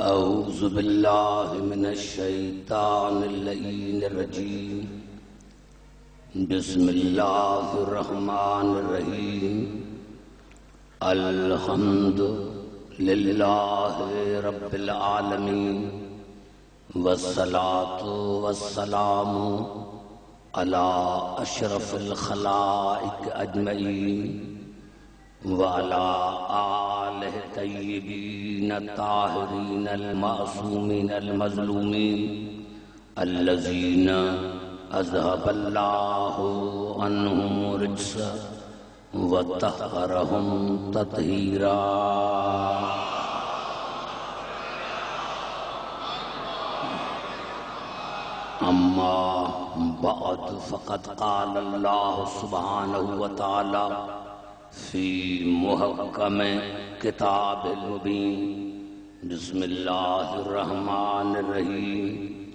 اعوذ باللہ من الشیطان اللعین الرجیم بسم اللہ الرحمن الرحیم الحمد للہ رب العالمین والصلاة والسلام علی اشرف الخلائق اجمعین وعلى آلہ طیبین الطاہرین المعصومین المظلومین الذین اذهب اللہ عنہم الرجس وطہرہم تطہیرا۔ اما بعد فقد قال اللہ سبحانہ وتعالی فی محکم کتاب المبین بسم اللہ الرحمن الرحیم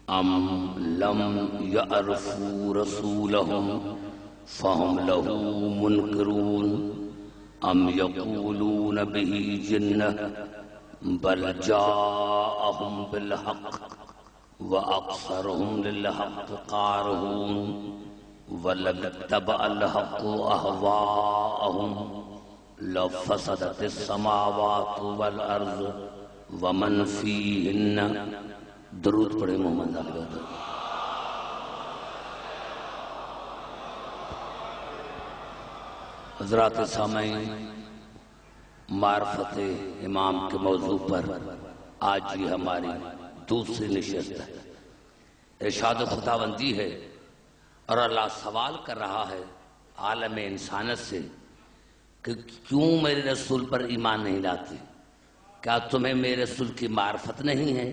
ام لم یعرفوا رسولہم فہم لہو منکرون ام یقولون بہ جنہ بل جاءہم بالحق واکثرہم للحق کارہون وَلَوِ اتَّبَعَ الْحَقُّ أَهْوَاءَهُمْ لَفَسَدَتِ السَّمَاوَاتُ وَالْأَرْضُ وَمَنْ فِيهِنَّ۔ درود پڑھیں محمد علیہ۔ حضرات سامعین، معرفت امام کے موضوع پر آج یہ ہماری دوسری نشست ہے۔ ارشاد خداوندی ہے اور اللہ سوال کر رہا ہے عالم انسانت سے کہ کیوں میرے رسول پر ایمان نہیں لاتے؟ کیا تمہیں میرے رسول کی معرفت نہیں ہے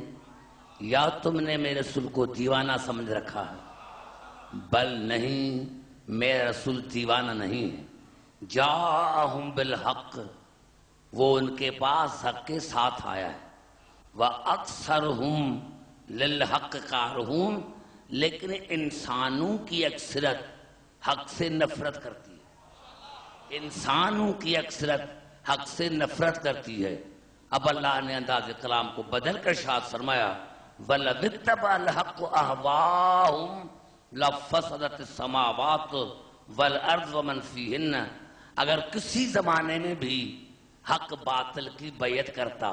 یا تم نے میرے رسول کو دیوانہ سمجھ رکھا ہے؟ بل نہیں، میرا رسول دیوانہ نہیں ہے۔ جاءہم بالحق، وہ ان کے پاس حق کے ساتھ آیا ہے۔ وَأَكْثَرُهُمْ لِلْحَقِّ كَارِهُونَ، لیکن انسانوں کی اکثرت حق سے نفرت کرتی ہے۔ انسانوں کی اکثرت حق سے نفرت کرتی ہے۔ اب اللہ نے انداز کلام کو بدل کر ارشاد فرمایا وَلَوِ اتَّبَعَ الْحَقُّ أَهْوَاءَهُمْ لَفَسَدَتِ السَّمَاوَاتُ وَالْأَرْضُ وَمَنْ فِيهِنَّ۔ اگر کسی زمانے میں بھی حق باطل کی بیعت کرتا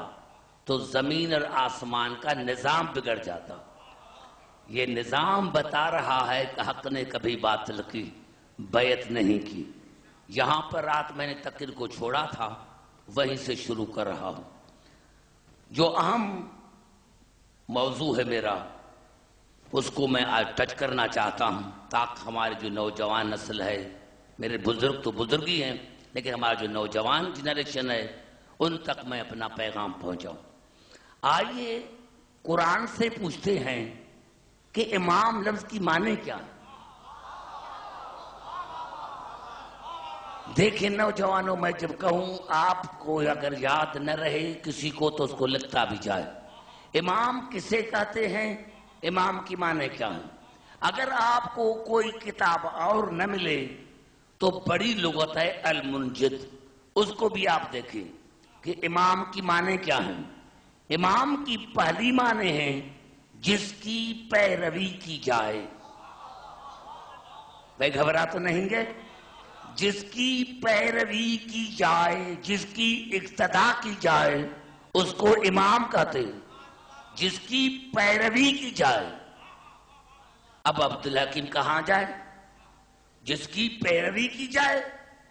تو زمین اور آسمان کا نظام بگڑ جاتا۔ یہ نظام بتا رہا ہے کہ حق نے کبھی باطل کی بیعت نہیں کی۔ یہاں پر رات میں نے تقریر کو چھوڑا تھا، وہیں سے شروع کر رہا ہوں۔ جو اہم موضوع ہے میرا، اس کو میں آج ٹچ کرنا چاہتا ہوں تاکہ ہماری جو نوجوان نسل ہے، میرے بزرگ تو بزرگ ہی ہیں لیکن ہمارا جو نوجوان جنریشن ہے ان تک میں اپنا پیغام پہنچاؤں۔ آئیے قرآن سے پوچھتے ہیں کہ امام لفظ کی معنی کیا ہے؟ دیکھیں نوجوانوں، میں جب کہوں آپ کو اگر یاد نہ رہے کسی کو تو اس کو لکھتا بھی جائے۔ امام کسے کہتے ہیں؟ امام کی معنی کیا ہے؟ اگر آپ کو کوئی کتاب اور نہ ملے تو بڑی لغت ہے المنجد، اس کو بھی آپ دیکھیں کہ امام کی معنی کیا ہے۔ امام کی پہلی معنی ہے جس کی پیروی کی جائے۔ بھائی گھبرا تو نہیں گے؟ جس کی پیروی کی جائے، جس کی اقتداء کی جائے اس کو امام کہتے ہیں۔ جس کی پیروی کی جائے۔ اب عبدالحکیم کہاں جائے؟ جس کی پیروی کی جائے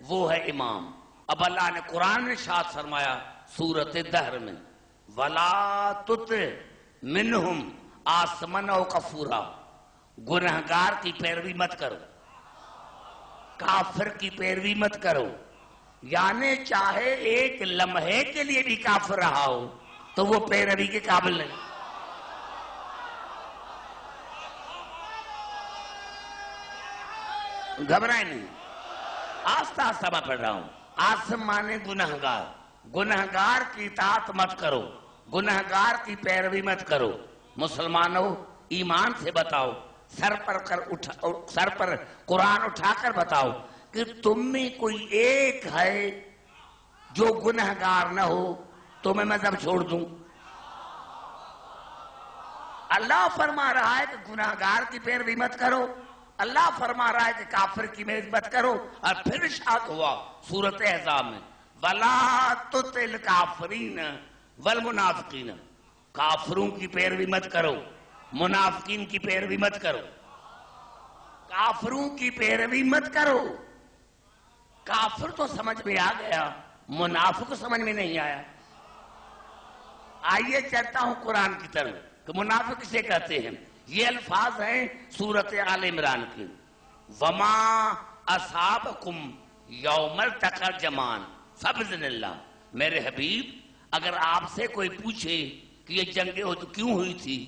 وہ ہے امام۔ اب اللہ نے قرآن میں ارشاد فرمایا سورۃ دہر میں وَلَا تُطِعْ مِنْهُمْ آثِمًا أَوْ کفورا، گنہگار کی پیروی مت کرو، کافر کی پیروی مت کرو۔ یعنی چاہے ایک لمحے کے لیے بھی کافر رہا ہو تو وہ پیروی کے قابل نہیں۔ گھبرائیں نہیں، آہستہ آہستہ میں پڑھ رہا ہوں۔ آثم مانے گنہگار، گنہگار کی اطاعت مت کرو، گنہگار کی پیروی مت کرو۔ مسلمانوں ایمان سے بتاؤ، سر پر قرآن اٹھا کر بتاؤ کہ تم میں کوئی ایک ہے جو گنہگار نہ ہو تو میں مذہب چھوڑ دوں؟ اللہ فرما رہا ہے کہ گناہگار کی پیروی مت کرو، اللہ فرما رہا ہے کہ کافر کی مت کرو، اور پھر ارشاد ہوا سورۃ احزاب میں وَلَا تُطِعِ الْكَافِرِينَ وَالْمُنَافِقِينَ، کافروں کی پیروی مت کرو، منافقین کی پیروی مت کرو، کافروں کی پیروی مت کرو۔ کافر تو سمجھ میں آ گیا، منافق سمجھ میں نہیں آیا۔ آئیے چلتا ہوں قرآن کی طرف کہ منافق کسے کہتے ہیں۔ یہ الفاظ ہیں سورۃ آل عمران کے، وَمَا أَصَابَكُمْ يَوْمَ الْتَقَى الْجَمْعَانِ فَبِإِذْنِ اللَّهِ، میرے حبیب اگر آپ سے کوئی پوچھے کہ یہ جنگ احد کیوں ہوئی تھی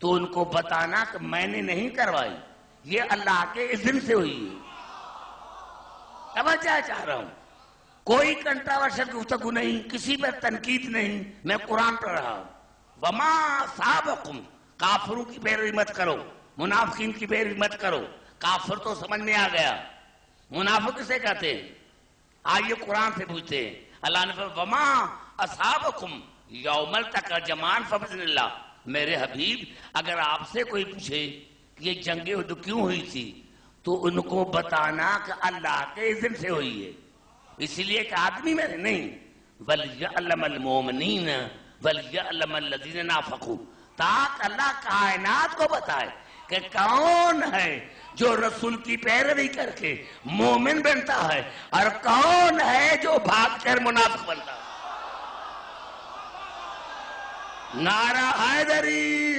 تو ان کو بتانا کہ میں نے نہیں کروائی، یہ اللہ کے اذن سے ہوئی ہے۔ توجہ چاہ رہا ہوں، کوئی کنٹراورشل گفتگو نہیں، کسی پر تنقید نہیں، میں قرآن پڑھ رہا ہوں۔ وما صابقم، کافروں کی پیروی مت کرو، منافقین کی پیروی مت کرو۔ کافر تو سمجھ میں آ گیا، منافق کسے کہتے ہیں؟ آئیے قرآن سے پوچھتے ہیں۔ اللہ نے فرمایا وما اصابکم یوم التقى الجمعان فبإذن اللہ، میرے حبیب اگر آپ سے کوئی پوچھے کہ یہ جنگ احد کیوں ہوئی تھی تو ان کو بتانا کہ اللہ کے اذن سے ہوئی ہے، اس لیے کہ آدمی میں نہیں۔ وَلْيَعْلَمَ الْمُؤْمِنِينَ وَلْيَعْلَمَ الَّذِينَ نَافَقُوا، تاکہ اللہ کائنات کو بتائے کہ کون ہے جو رسول کی پیروی کر کے مومن بنتا ہے اور کون ہے جو بھاگ کر منافق بنتا ہے۔ نعرہ حیدری،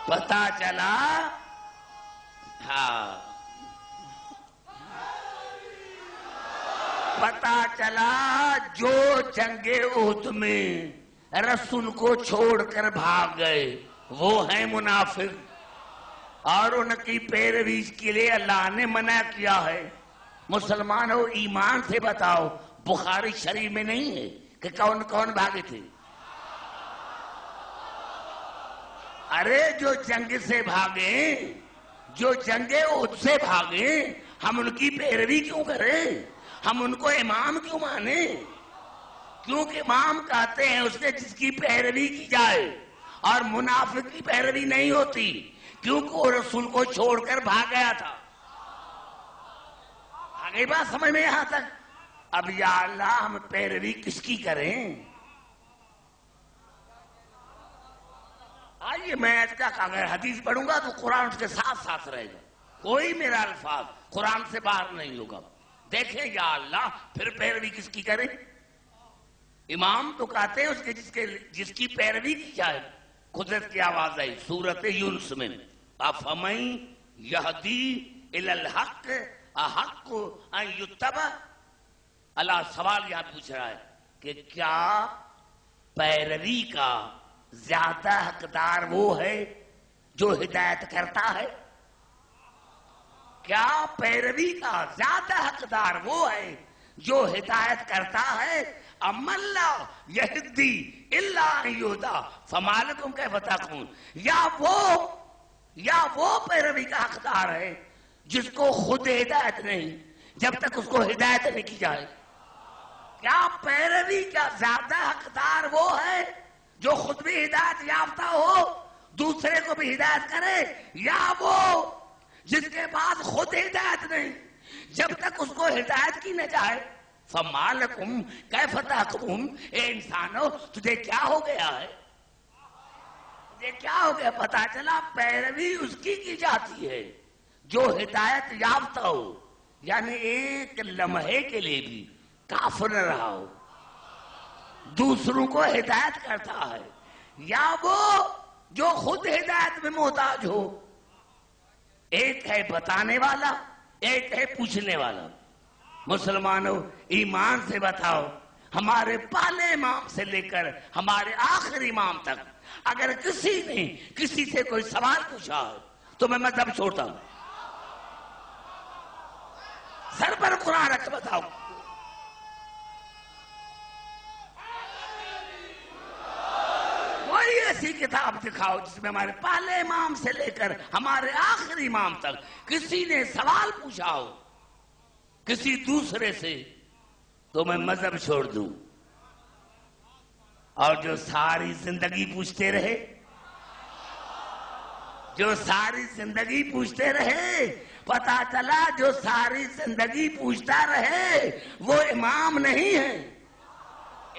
پتہ چلا پتہ چلا جو جنگ احد میں رسول کو چھوڑ کر بھاگ گئے وہ ہیں منافق، اور ان کی پیروی کے لیے اللہ نے منع کیا ہے۔ مسلمانوں ایمان سے بتاؤ، بخاری شریف میں نہیں ہے کہ کون کون بھاگے تھے؟ ارے جو جنگ سے بھاگے، جو جنگ احد سے بھاگے، ہم ان کی پیروی کیوں کریں؟ ہم ان کو امام کیوں مانیں؟ کیونکہ امام کہتے ہیں اس نے جس کی پیروی کی جائے، اور منافق کی پیروی نہیں ہوتی کیونکہ وہ رسول کو چھوڑ کر بھاگ گیا تھا۔ آگے بات سمجھ میں یہاں تک؟ اب یا اللہ ہم پیروی کس کی کریں؟ آئیے میں اگر حدیث پڑھوں گا تو قرآن اس کے ساتھ ساتھ رہے گا، کوئی میرا الفاظ قرآن سے باہر نہیں ہوگا۔ دیکھیں یا اللہ پھر پیروی کس کی کریں؟ امام تو کہتے ہیں اس کے جس کی پیروی کی جائے۔ قدرت کی آواز آئی سورۃ یونس میں، افمن یہدی الی الحق احق ان یتبع۔ اللہ سوال یہاں پوچھ رہا ہے کہ کیا پیروی کا زیادہ حقدار وہ ہے جو ہدایت کرتا ہے؟ کیا پیروی کا زیادہ حقدار وہ ہے جو ہدایت کرتا ہے؟ ام اللہ یہدی الا ان یہدی فما لکم کیف تحکمون، یا وہ پیروی کا حقدار ہے جس کو خود ہدایت نہیں، جب تک اس کو ہدایت نہیں کی جائے۔ کیا پیروی کا زیادہ حقدار وہ ہے جو خود بھی ہدایت یافتہ ہو، دوسرے کو بھی ہدایت کرے، یا وہ جس کے پاس خود ہدایت نہیں، جب تک اس کو ہدایت کی نہ جائے؟ فما لکم کیف تحکمون، اے انسانو تجھے کیا ہو گیا ہے؟ تجھے کیا ہو گیا؟ پتا چلا پیروی اس کی جاتی ہے جو ہدایت یافتہ ہو، یعنی ایک لمحے کے لیے بھی کافر نہ رہا ہو، دوسروں کو ہدایت کرتا ہے، یا وہ جو خود ہدایت میں محتاج ہو۔ ایک ہے بتانے والا، ایک ہے پوچھنے والا۔ مسلمانوں ایمان سے بتاؤ، ہمارے پہلے امام سے لے کر ہمارے آخری امام تک اگر کسی نے کسی سے کوئی سوال پوچھا ہے تو میں مذہب چھوڑتا ہوں۔ سر پر قرآن رکھ بتاؤ، کوئی ایسی کتاب دکھاؤ جس میں ہمارے پہلے امام سے لے کر ہمارے آخری امام تک کسی نے سوال پوچھا ہو کسی دوسرے سے تو میں مذہب چھوڑ دوں۔ اور جو ساری زندگی پوچھتے رہے، جو ساری زندگی پوچھتے رہے، پتا چلا جو ساری زندگی پوچھتا رہے وہ امام نہیں ہے،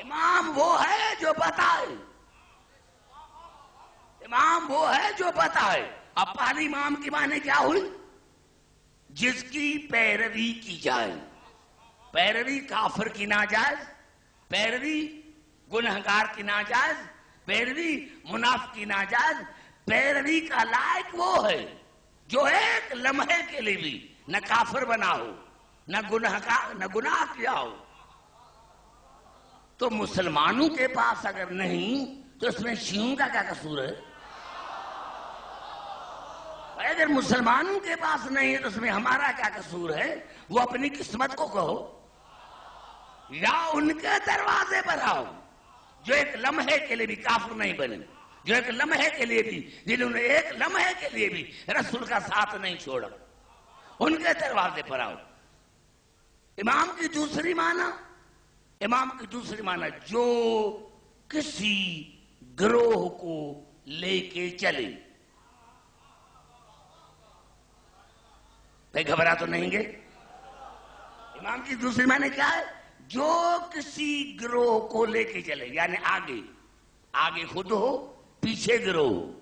امام وہ ہے جو بتائے، امام وہ ہے جو بتائے۔ اب پہلی امام کی معنی کیا ہوئی؟ جس کی پیروی کی جائے، پیروی کافر کی ناجائز، پیروی گنہگار کی ناجائز، پیروی منافق کی ناجائز، پیروی کا لائق وہ ہے جو ایک لمحے کے لیے بھی نہ کافر بنا ہو، نہ گناہ کیا ہو۔ تو مسلمانوں کے پاس اگر نہیں تو اس میں شیعوں کا کیا قصور ہے؟ اگر مسلمانوں کے پاس نہیں ہے تو اس میں ہمارا کیا قصور ہے؟ وہ اپنی قسمت کو کہو، یا ان کے دروازے پر آؤ جو ایک لمحے کے لیے بھی کافر نہیں بنے، جو ایک لمحے کے لیے بھی، جنہوں نے ایک لمحے کے لیے بھی رسول کا ساتھ نہیں چھوڑا، ان کے دروازے پر آؤ۔ امام کی دوسری معنی، امام کی دوسری معنی جو کسی گروہ کو لے کے چلے۔ گھبرا تو نہیں گے؟ امام کی دوسری معنی کیا ہے؟ جو کسی گروہ کو لے کے چلے، یعنی آگے، آگے خود ہو، پیچھے گروہ ہو،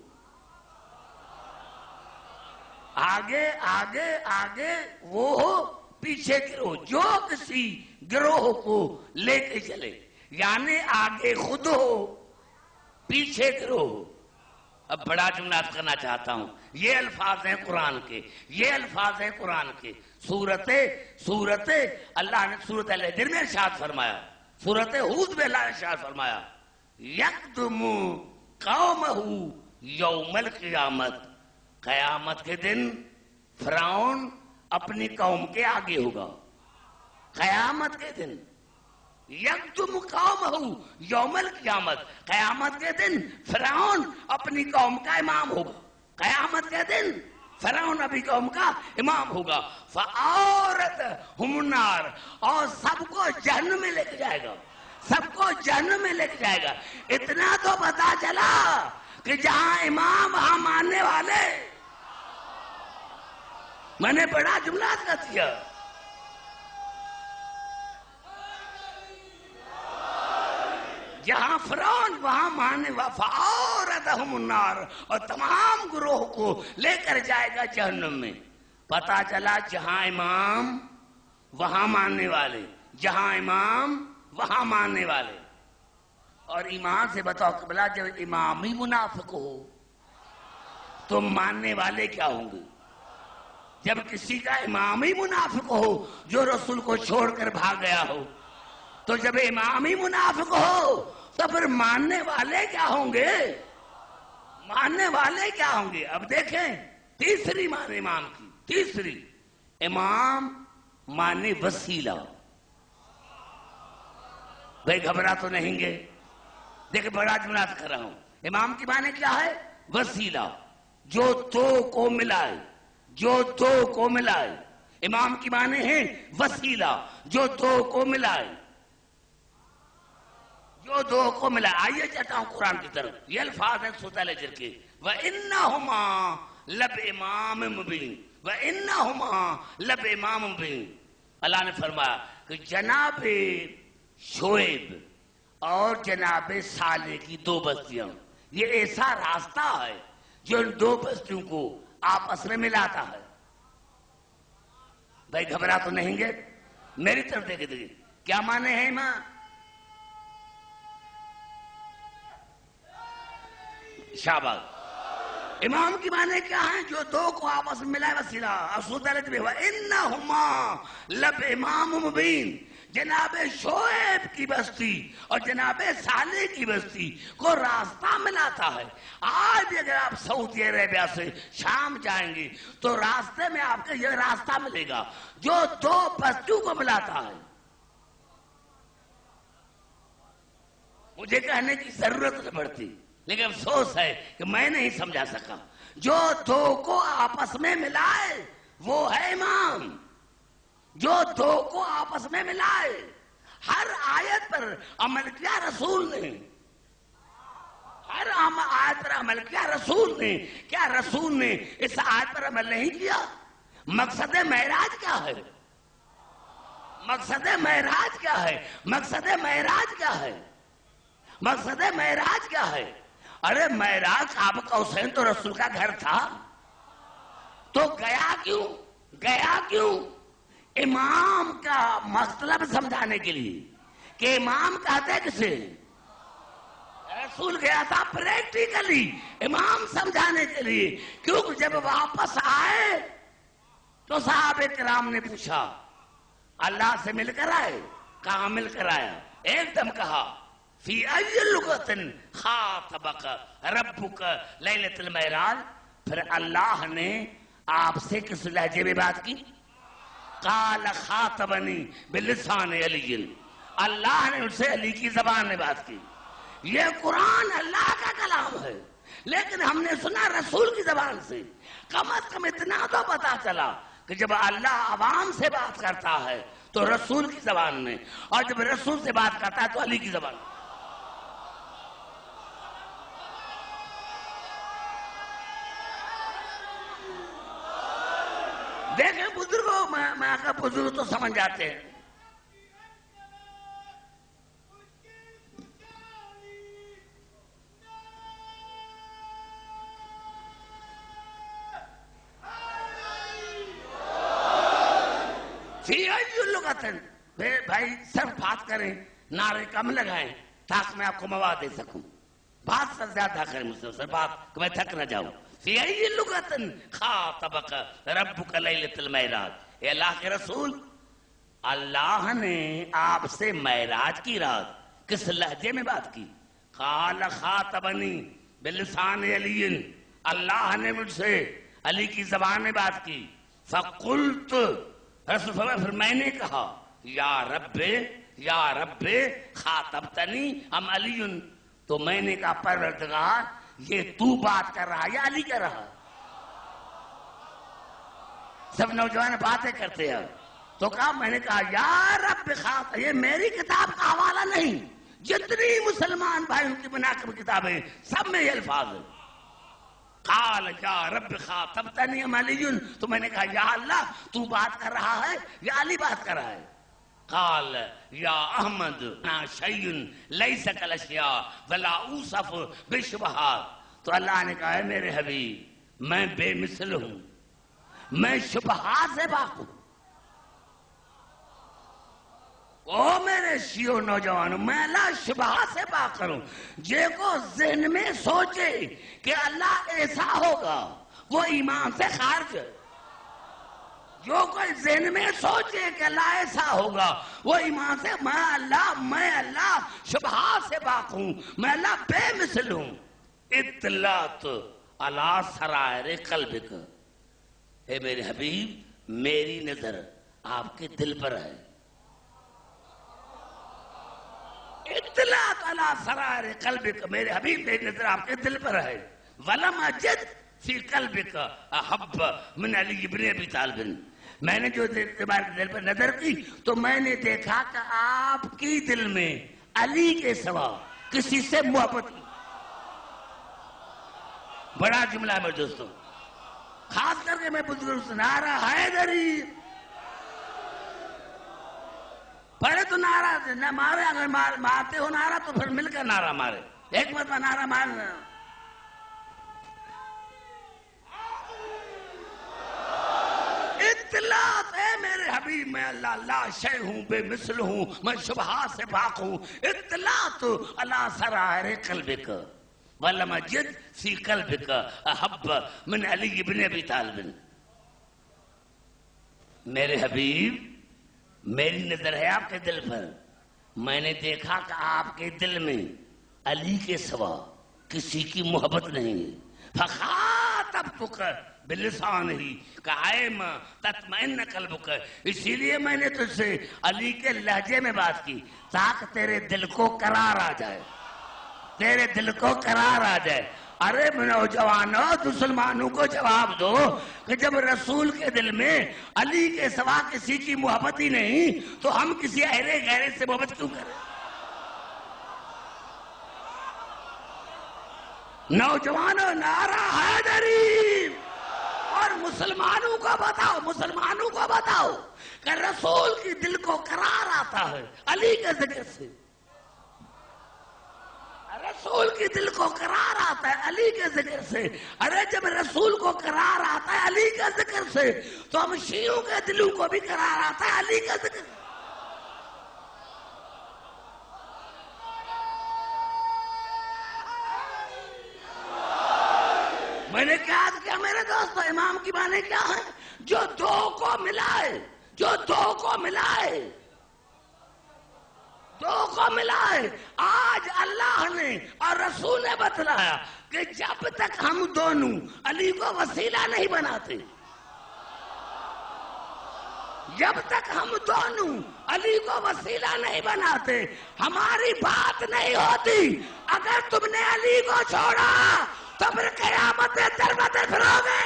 آگے آگے آگے وہ ہو، پیچھے گروہ، جو کسی گروہ کو لے کے چلے، یعنی آگے خود ہو، پیچھے گروہ ہو۔ اب بڑا جملہ کرنا چاہتا ہوں، یہ الفاظ ہیں قرآن کے، یہ الفاظ ہیں قرآن کے۔ سورت اللہ نے سورت الحجر میں ارشاد فرمایا، سورت ہود میں اللہ نے ارشاد فرمایا، یقدم قومہ یوم القیامت، قیامت کے دن فرعون اپنی قوم کے آگے ہوگا، قیامت کے دن یقدم قومہ یوم القیامت، قیامت کے دن فرعون اپنی قوم کا امام ہوگا، قیامت کے دن فرعون اپنی قوم کا امام ہوگا، فَأَوْرَتْهُمُ النَّارَ، اور سب کو جہنم میں لے کے جائے گا، سب کو جہنم میں لے کے جائے گا۔ اتنا تو پتا چلا کہ جہاں امام وہاں ماننے والے۔ میں نے بڑا جملہ کر دیا، جہاں فرعون وہاں ماننے فَأَوْرَتْهُمُ النَّارَ، اور تمام گروہ کو لے کر جائے گا جہنم میں۔ پتا چلا جہاں امام وہاں ماننے والے، جہاں امام وہاں ماننے والے۔ اور ایمان سے بتاؤ قبلہ، جب امام ہی منافق ہو تو ماننے والے کیا ہوں گے؟ جب کسی کا امام ہی منافق ہو جو رسول کو چھوڑ کر بھاگ گیا ہو، تو جب امام ہی منافق ہو تو پھر ماننے والے کیا ہوں گے؟ ماننے والے کیا ہوں گے؟ اب دیکھیں تیسری معنی امام کی، تیسری، امام معنی وسیلہ۔ بھئی گھبرا تو نہیں گے؟ دیکھیں بڑا جملہ کر رہا ہوں، امام کی معنی کیا ہے؟ وسیلہ، جو دو کو ملائے، جو دو کو ملائے۔ امام کی معنی ہے وسیلہ، جو دو کو ملائے، جو دو کو ملا۔ آئیے چاہتا ہوں قرآن کی طرف، یہ الفاظ ہیں سورۃ الحجر کے، وَإِنَّهُمَا لَبِإِمَامٍ مُبِينٍ، وَإِنَّهُمَا لَبِإِمَامٍ مُبِينٍ۔ اللہ نے فرمایا کہ جناب شعیب اور جناب صالح کی دو بستیاں، یہ ایسا راستہ ہے جو ان دو بستیوں کو آپس میں ملاتا ہے۔ بھائی گھبرا تو نہیں گے؟ میری طرف دیکھیں کیا معنی ہے ماں؟ شاباش۔ امام کی معنی کیا ہے؟ جو دو کو آپس میں ملائے وسیلہ۔ سورۃ الحجر میں وَإِنَّهُمَا لَبِإِمَامٍ مُبِينٍ، جناب شعیب کی بستی اور جناب صالح کی بستی کو راستہ ملاتا ہے۔ آج بھی اگر آپ سعودی عربیہ سے شام جائیں گے تو راستے میں آپ کو یہ راستہ ملے گا جو دو بستیوں کو ملاتا ہے۔ مجھے کہنے کی ضرورت نہیں پڑتی، لیکن افسوس ہے کہ میں نہیں سمجھا سکا۔ جو دو کو آپس میں ملائے وہ ہے امام، جو دو کو آپس میں ملائے۔ ہر آیت پر عمل کیا رسول نے، ہر آیت پر عمل کیا رسول نے اس آیت پر عمل نہیں کیا؟ مقصد معراج کیا ہے؟ مقصد معراج کیا ہے؟ مقصد معراج کیا ہے؟ مقصد معراج کیا ہے؟ ارے معراج قاب قوسین تو رسول کا گھر تھا، تو گیا کیوں؟ امام کا مطلب سمجھانے کے لیے کہ امام کہتے کسے؟ رسول گیا تھا پریکٹیکلی امام سمجھانے کے لیے، کیونکہ جب واپس آئے تو صحابہ کرام نے پوچھا اللہ سے مل کر آئے؟ کہاں مل کر آیا؟ ایک دم کہا فی ای لغت خاطبک ربک لیلۃ المعراج، پھر اللہ نے آپ سے کس لہجے میں بات کی؟ قال خاطبنی بلسان علی، اللہ نے ان سے علی کی زبان میں بات کی۔ یہ قرآن اللہ کا کلام ہے، لیکن ہم نے سنا رسول کی زبان سے۔ کم از کم اتنا تو پتا چلا کہ جب اللہ عوام سے بات کرتا ہے تو رسول کی زبان میں، اور جب رسول سے بات کرتا ہے تو علی کی زبان میں۔ دیکھیں بزرگوں، میں کا بزرگ تو سمجھ جاتے ہیں۔ بھائی صرف بات کریں، نعرے کم لگائیں تاکہ میں آپ کو مواد دے سکوں۔ بات سے زیادہ کریں مجھ سے، صرف بات کہ میں تھک نہ جاؤں۔ فی ای لغت خاطبک ربک لیلۃ المعراج، اے اللہ کے رسول، اللہ نے آپ سے معراج کی رات کس لہجے میں بات کی؟ قال خاطبنی بلسان علی، اللہ نے مجھ سے علی کی زبان میں بات کی۔ فقلت، رسول فرمایا پھر میں نے کہا یا رب خاطبتنی ام علی، تو میں نے کہا پروردگار یہ تو بات کر رہا یا علی کر رہا؟ سب نوجوان باتیں کرتے ہیں، تو کہا میں نے کہا یا رب خاطب، یہ میری کتاب کا حوالہ نہیں، جتنی مسلمان بھائیوں کی مناقب کتابیں سب میں یہ الفاظ ہیں۔ قال یا رب خاطبتنی ام علی، تو میں نے کہا یا اللہ تو بات کر رہا ہے یا علی بات کر رہا ہے؟ قال یا احمد نا شیء لیس کالاشیاء ولا اوصف بالشبہات، تو اللہ نے کہا ہے میرے حبیب میں بے مثل ہوں، میں شبہات سے پاک ہوں۔ او میرے شیعو نوجوانوں، میں اللہ شبہات سے پاک کروں۔ جے کو ذہن میں سوچے کہ اللہ ایسا ہوگا وہ ایمان سے خارج ہے۔ جو کوئی ذہن میں سوچے کہ اللہ ایسا ہوگا وہ ایمان سے، میں اللہ شبہات سے پاک ہوں، میں اللہ بے مثل ہوں۔ اطلاعت علی سرائر قلبک، اے میرے حبیب میری نظر آپ کے دل پر ہے۔ اطلاعت علی سرائر قلبک، میرے حبیب میری نظر آپ کے دل پر ہے۔ ولم اجد فی قلبک احب من علی ابن ابی طالب، میں نے جو تمہارے دل پر نظر کی تو میں نے دیکھا کہ آپ کی دل میں علی کے سوا کسی سے محبت نہیں۔ بڑا جملہ ہے میرے دوستوں، خاص کر کے میں بزرگ سے نعرہ حیدری پڑھے تو نعرہ نہ مارے، اگر مارتے ہو نعرہ تو پھر مل کر نعرہ مارے، ایک مرتبہ نعرہ مارنا۔ اطلاعت، اے میرے حبیب میں اللہ لا شے ہوں، بے مثل ہوں، میں شبہات سے پاک ہوں۔ اطلاعت علی سرائر قلبک ولم اجد فی قلبک احب من علی ابن ابی طالب، میرے حبیب میری نظر ہے آپ کے دل پر، میں نے دیکھا کہ آپ کے دل میں علی کے سوا کسی کی محبت نہیں ہے۔ فخاطبتک بلسانہ قائم تطمئن قلبک، اسی لیے میں نے تجھ سے علی کے لہجے میں بات کی تاکہ تیرے دل کو قرار آ جائے، تیرے دل کو قرار آ جائے۔ ارے نوجوانوں مسلمانوں کو جواب دو کہ جب رسول کے دل میں علی کے سوا کسی کی محبت ہی نہیں تو ہم کسی اہل غیرت سے محبت کیوں کریں؟ نوجوانوں نعرہ حیدری! اور مسلمانوں کو بتاؤ کہ رسول کی دل کو قرار آتا ہے علی کے ذکر سے. رسول کی دل کو قرار آتا ہے علی کے ذکر سے. ارے جب رسول کو قرار آتا ہے علی کے ذکر سے تو ہم شیعوں کے دلوں کو بھی قرار آتا ہے علی کے ذکر سے. میں نے کیا کیا میرے دوستو؟ امام کی معنی کیا ہے؟ جو دو کو ملائے، آج اللہ نے اور رسول نے بتلایا کہ جب تک ہم دونوں علی کو وسیلہ نہیں بناتے، ہماری بات نہیں ہوتی. اگر تم نے علی کو چھوڑا تو پھر قیامت در بدر پھرو گے.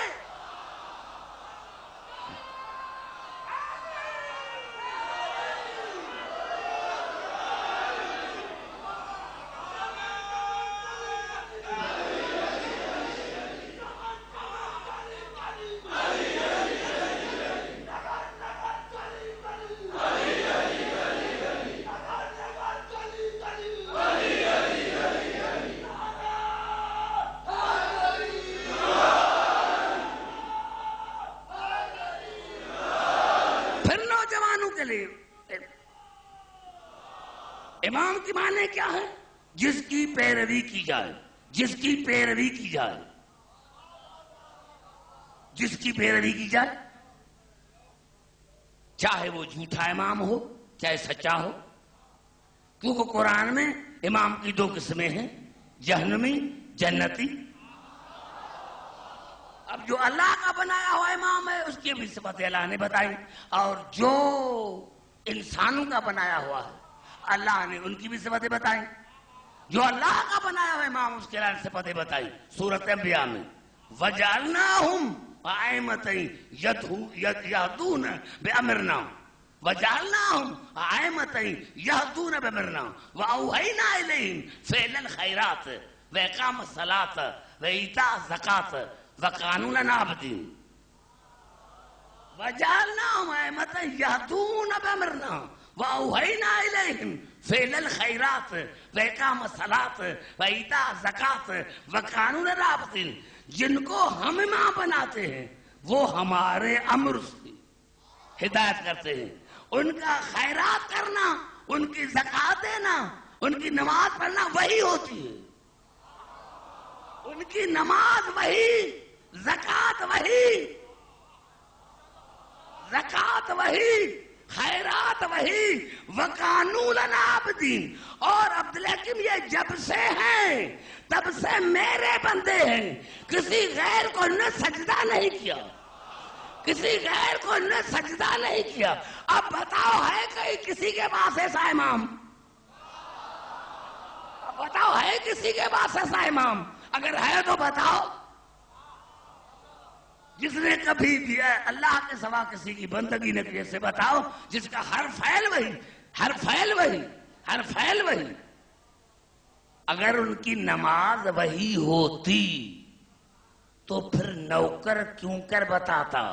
امام کی معنی کیا ہے؟ جس کی پیروی کی جائے، چاہے وہ جھوٹا امام ہو چاہے سچا ہو. کیونکہ قرآن میں امام کی دو قسمیں ہیں، جہنمی، جنتی. اب جو اللہ کا بنایا ہوا امام ہے اس کی بھی صفت اللہ نے بتائی، اور جو انسانوں کا بنایا ہوا ہے اللہ نے ان کی بھی صفتیں بتائیں. جو اللہ کا بنایا ہوا امام اس کے اللہ نے صفتیں بتائی. سورۃ انبیاء میں وَجَعَلْنَاهُمْ أَئِمَّةً يَهْدُونَ بِأَمْرِنَا وَأَوْحَيْنَا إِلَيْهِمْ فِعْلَ الْخَيْرَاتِ وَإِقَامَ الصَّلَاةِ وَإِيتَاءَ الزَّكَاةِ وَكَانُوا لَنَا عَابِدِينَ. وَجَعَلْنَاهُمْ أَئِمَّةً يَهْدُونَ بِأَمْرِنَا وَأَوْحَيْنَا إِلَيْهِمْ فِعْلَ الْخَيْرَاتِ وَإِقَامَ الصَّلَاةِ وَإِيتَاءَ الزَّكَاةِ وَكَانُوا لَنَا عَابِدِينَ. جن کو ہم امام بناتے ہیں وہ ہمارے امر سے ہدایت کرتے ہیں. ان کا خیرات کرنا، ان کی زکات دینا، ان کی نماز پڑھنا وہی ہوتی ہے. ان کی نماز وہی، زکات وہی، خیرات وہی. وَقَانُوا لَنَا عَابِدِينَ. اور عبدالحکیم یہ جب سے ہیں تب سے میرے بندے ہیں. کسی غیر کو نے سجدہ نہیں کیا. اب بتاؤ ہے کوئی کسی کے پاس ایسا امام؟ اگر ہے تو بتاؤ جس نے کبھی بھی اللہ کے سوا کسی کی بندگی نہ کی. سے بتاؤ جس کا ہر فعل وہی. اگر ان کی نماز وہی ہوتی تو پھر نوکر کیوں کر بتاتا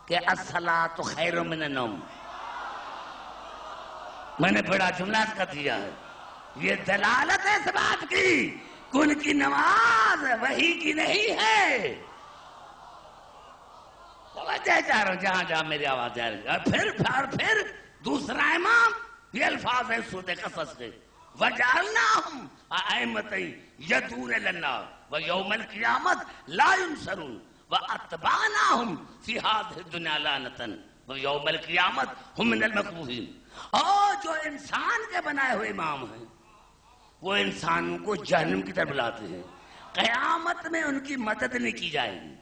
کہ الصلاۃ خیر من النوم. میں نے بڑا جملہ کا دیا ہے. یہ دلالت ہے اس بات کی کہ ان کی نماز وہی کی نہیں ہے. توجہ چاہ رہا ہوں جہاں جہاں میری آواز جا رہی ہے. اور پھر دوسرا امام یہ الفاظ ہے سورۃ قصص کے وَجَعَلْنَاهُمْ أَئِمَّةً يَدْعُونَ إِلَى النَّارِ وَيَوْمَ الْقِيَامَةِ لَا يُنصَرُونَ وَأَتْبَعْنَاهُمْ فِي هَذِهِ الدُّنْيَا لَعْنَةً وَيَوْمَ الْقِيَامَةِ هُمْ مِنَ الْمَكْرُوهِينَ. اور جو انسان کے بنائے ہوئے امام ہیں وہ انسانوں کو جہنم کی طرف بلاتے ہیں. قیامت میں ان کی مدد نہیں کی جائے گی.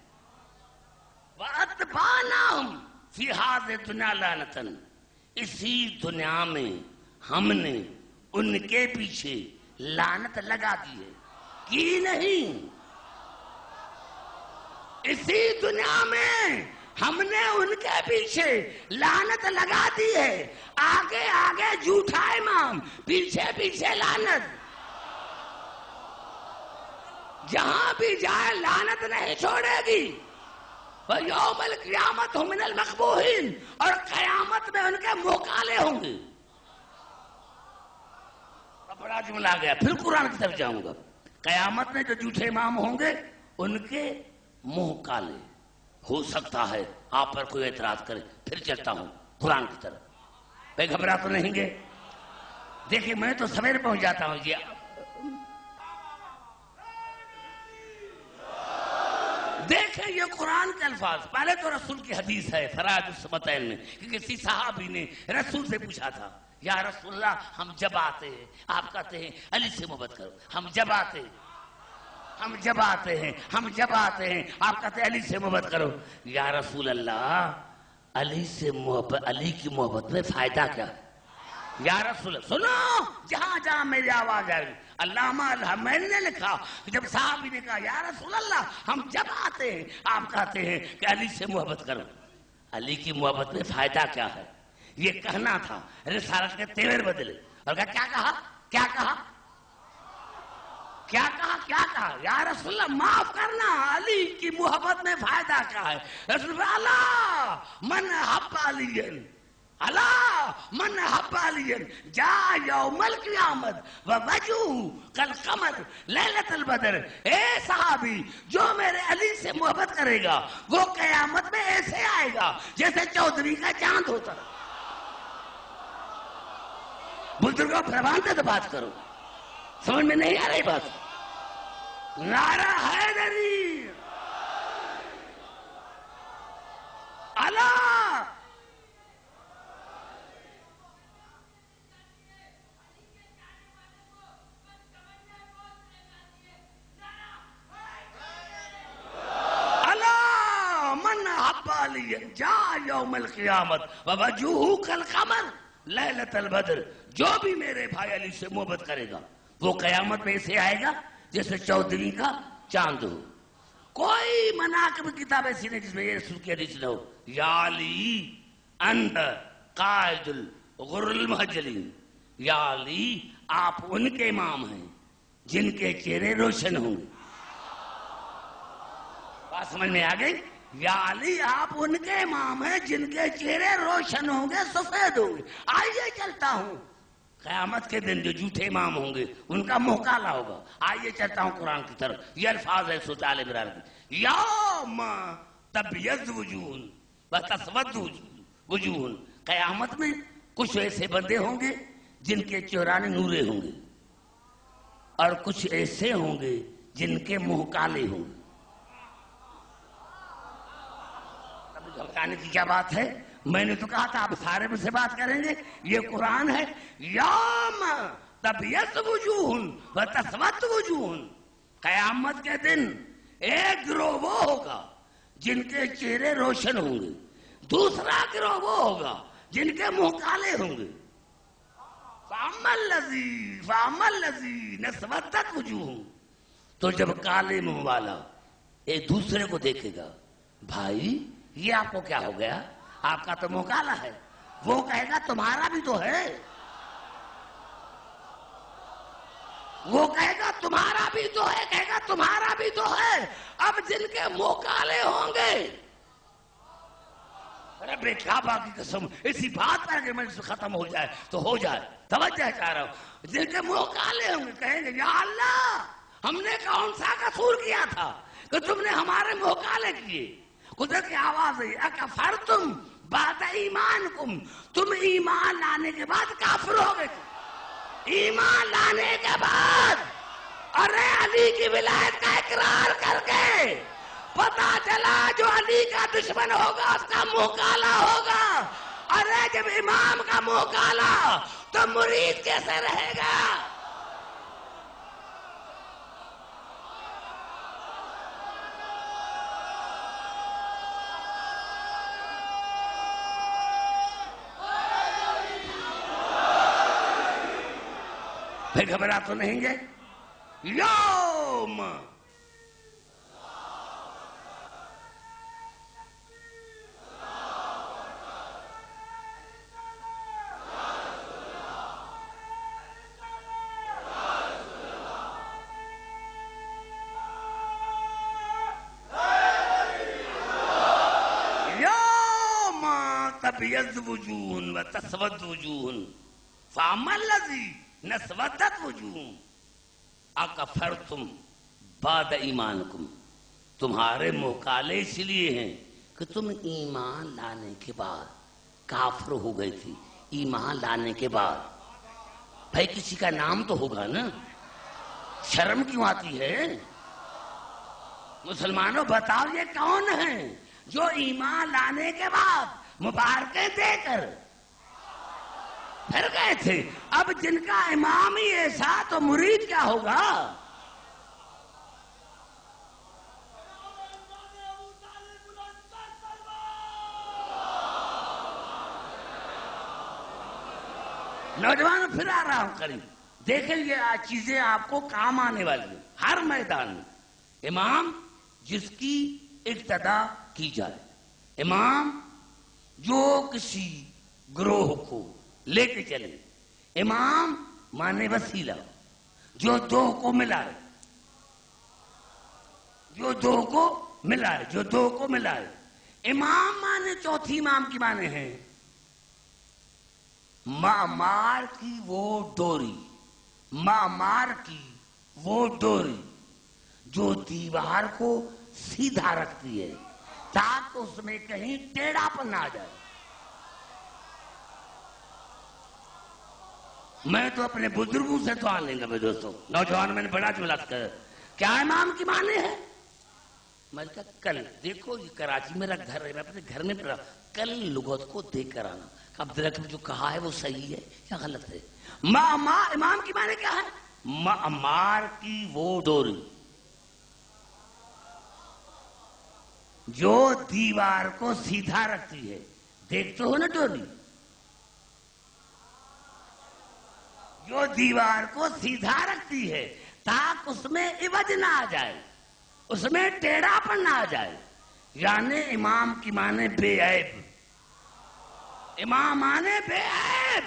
وَأَتْبَعْنَاهُمْ فِي هَذِهِ الدُّنْيَا لَعْنَةً. اسی دنیا میں ہم نے ان کے پیچھے لعنت لگا دی ہے کی نہیں. اسی دنیا میں ہم نے ان کے پیچھے لعنت لگا دی ہے. آگے آگے جھوٹا امام، پیچھے پیچھے لعنت. جہاں بھی جائے لعنت نہیں چھوڑے گی. وَيَوْمَ الْقِيَامَةِ هُمْ مِنَ الْمَقْبُوحِينَ, اور قیامت میں ان کے منہ کالے ہوں گے. اب بڑا جملہ آ گیا, پھر قرآن کی طرف جاؤں گا. قیامت میں جو جھوٹے امام ہوں گے ان کے منہ کالے. ہو سکتا ہے آپ پر کوئی اعتراض کرے, پھر چلتا ہوں قرآن کی طرف. بھائی گھبرا تو نہیں گے؟ دیکھیں میں تو سویر پہنچ جاتا ہوں جی. دیکھیں یہ قرآن کے الفاظ. پہلے تو رسول کی حدیث ہے فرائض الصبتین میں کہ کسی صحابی نے رسول سے پوچھا تھا, یا رسول اللہ ہم جب آتے ہیں آپ کہتے ہیں علی سے محبت کرو. ہم جب آتے ہیں آپ کہتے ہیں علی سے محبت کرو. یا رسول اللہ علی سے محبت, علی کی محبت میں فائدہ کیا؟ یا رسول اللہ سنو, جہاں جہاں میری آواز آئے گی. علامہ میں نے لکھا کہ جب صحابی نے کہا یا رسول اللہ ہم جب آتے ہیں آپ کہتے ہیں کہ علی سے محبت کرو, علی کی محبت میں فائدہ کیا ہے؟ یہ کہنا تھا. رسالت کے تیور بدلے اور کیا کہا یا رسول اللہ معاف کرنا, علی کی محبت میں فائدہ کیا ہے؟ رسول اللہ من حب علی جا یوم القیامت ووجہہ کالقمر لیلۃ البدر. اے صحابی جو میرے علی سے محبت کرے گا وہ قیامت میں ایسے آئے گا جیسے چودھری کا چاند ہوتا. بزرگوں پروانتے تو بات کرو, سمجھ میں نہیں آ رہی بات؟ نعرہ حیدری اللہ. جا یوم القیامت ووجہہ کالقمر لیلۃ البدر. جو بھی میرے بھائی علی سے محبت کرے گا وہ قیامت میں ایسے آئے گا جیسے چودھری کا چاند ہو. کوئی مناقب کتاب ایسی نہیں جس میں یہ رسول کی حدیث نہ ہو. یا علی انت قائد الغر المحجلین. یا علی آپ ان کے امام ہیں جن کے چہرے روشن ہوں گے. بات سمجھ میں آ گئی؟ یا علی آپ ان کے امام ہیں جن کے چہرے روشن ہوں گے, سفید ہوں گے. آئیے چلتا ہوں قیامت کے دن جو جھوٹے امام ہوں گے ان کا منہ کالا ہوگا. آئیے چلتا ہوں قرآن کی طرف. یہ الفاظ ہے سورۃ آل عمران کی. یوم تبیض وجوہ وتسود وجوہ. قیامت میں کچھ ایسے بندے ہوں گے جن کے چہرانے نورے ہوں گے اور کچھ ایسے ہوں گے جن کے منہ کالے ہوں گے. بتانے کی کیا بات ہے؟ میں نے تو کہا تھا آپ سارے مجھ سے بات کریں گے. یہ قرآن ہے. یوم تبیض وجوہ وتسود وجوہ. قیامت کے دن ایک گروہ وہ ہوگا جن کے چہرے روشن ہوں گے, دوسرا گروہ وہ ہوگا جن کے منہ کالے ہوں گے. فَأَمَّا الَّذِينَ اسْوَدَّتْ وُجُوهُهُمْ. تو جب کالے منہ والا ایک دوسرے کو دیکھے گا, بھائی یہ آپ کو کیا ہو گیا, آپ کا تو منہ کالا ہے. وہ کہے گا تمہارا بھی تو ہے. وہ کہے گا تمہارا بھی تو ہے, کہے گا تمہارا بھی تو ہے. اب جن کے منہ کالے ہوں گے, رب کعبہ کی قسم اسی بات پر اگر مجلس ختم ہو جائے تو ہو جائے. توجہ چاہ رہا ہوں. جن کے منہ کالے ہوں گے کہیں گے یا اللہ ہم نے کون سا قصور کیا تھا کہ تم نے ہمارے منہ کالے کیے. قدرت کی آواز ہے اکفرتم بعد ایمانکم. تم ایمان لانے کے بعد کافر ہو گئے. ایمان لانے کے بعد ارے علی کی ولایت کا اقرار کر کے پتا چلا جو علی کا دشمن ہوگا اس کا منہ کالا ہوگا. ارے جب امام کا منہ کالا تو مرید کیسے رہے گا؟ پھر گھبرا تو نہیں گے؟ یوم تبیض وجوہ وتسود وجوہ فاما الذین اسودت وجوہ اکفرتم بعد ایمانکم، تمہارے منہ کالے اس لیے ہیں کہ تم ایمان لانے کے بعد کافر ہو گئے تھی۔ ایمان لانے کے بعد بھائی کسی کا نام تو ہوگا نا، شرم کیوں آتی ہے؟ مسلمانوں بتاؤ یہ کون ہے جو ایمان لانے کے بعد مبارکیں دے کر پھر گئے تھے؟ اب جن کا امام ہی ایسا تو مرید کیا ہوگا؟ نوجوانوں پھر آ رہا ہوں قریب، دیکھیں یہ چیزیں آپ کو کام آنے والی ہیں ہر میدان میں۔ امام جس کی اقتدا کی جائے، امام جو کسی گروہ کو لے کے چلے، امام مانے وسیلہ جو دو کو ملائے، جو دو کو ملائے، جو دو کو ملائے۔ امام مانے چوتھی امام کی مانے ہیں معمار کی وہ ڈوری، معمار کی وہ ڈوری جو دیوار کو سیدھا رکھتی ہے تاکہ اس میں کہیں ٹیڑھا پن نہ آ جائے۔ میں تو اپنے بزرگوں سے تو آن لیں گا دوستوں، نوجوان میں نے بڑا جملہ کہا کیا امام کی معنی ہے؟ میں نے کہا کل دیکھو یہ کراچی میرا گھر ہے، میں اپنے گھر میں پڑھا، کل لغت کو دیکھ کر آنا عبدالرحیم جو کہا ہے وہ صحیح ہے یا غلط ہے۔ امام کی معنی کیا ہے؟ معمار کی وہ ڈوری جو دیوار کو سیدھا رکھتی ہے۔ دیکھتے ہو نا ڈوری جو دیوار کو سیدھا رکھتی ہے تاکہ اس میں عوج نہ آ جائے، اس میں ٹیڑھا پن نہ آ جائے۔ یعنی امام کی معنی بے عیب، امام مانے بے عیب،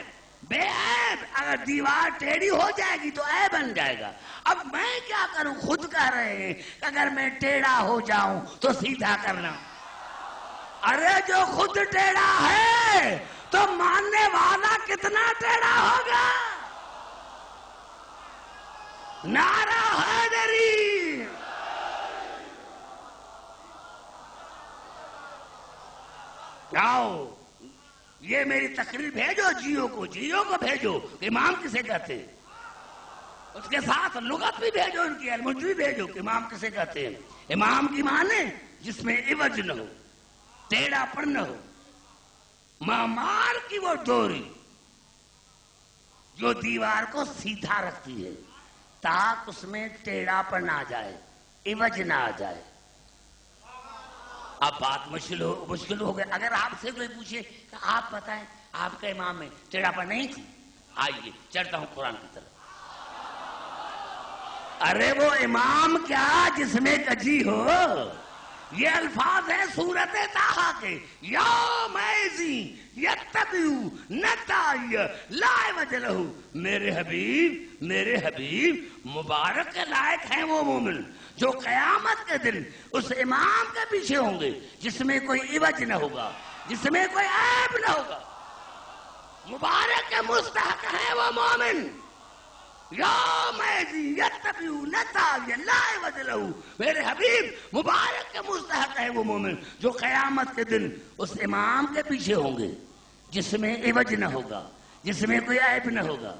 بے عیب۔ اگر دیوار ٹیڑھی ہو جائے گی تو عیب بن جائے گا۔ اب میں کیا کروں؟ خود کہہ رہے ہیں کہ اگر میں ٹیڑھا ہو جاؤں تو سیدھا کرنا۔ ارے جو خود ٹیڑھا ہے تو ماننے والا کتنا ٹیڑھا ہوگا؟ نعرہ حیدری! آؤ یہ میری تقریر بھیجو، جیو کو بھیجو کہ امام کسے کہتے ہیں، اس کے ساتھ لغت بھی بھیجو، ان کی علم بھی بھیجو کہ امام کسے کہتے ہیں۔ امام کی معنی جس میں عوج نہ ہو، ٹیڑھا پن نہ ہو، معمار کی وہ ڈوری جو دیوار کو سیدھا رکھتی ہے تاکہ اس میں ٹیڑھا پن آ جائے، عوج نہ آ جائے۔ اب بات مشکل ہو گئے۔ اگر آپ سے کوئی پوچھے کہ آپ بتائیں آپ کا امام میں ٹیڑھا پن نہیں تھی، آئیے چڑھتا ہوں قرآن کی طرف۔ ارے وہ امام کیا جس میں کجی ہو، یہ الفاظ ہیں سورت طٰہٰ کے، یوم یتبعو نتائی لا عوج لہ۔ میرے حبیب مبارک کے لائق ہیں وہ مومن جو قیامت کے دن اس امام کے پیچھے ہوں گے جس میں کوئی عوج نہ ہوگا، جس میں کوئی عیب نہ ہوگا۔ مبارک کے مستحق ہیں وہ مومن یوم یتبعو نتائی لا عوج لہ۔ میرے حبیب مبارک کے مستحق ہے وہ مومن جو قیامت کے دن اس امام کے پیچھے ہوں گے جس میں عوج نہ ہوگا، جس میں کوئی عیب نہ ہوگا۔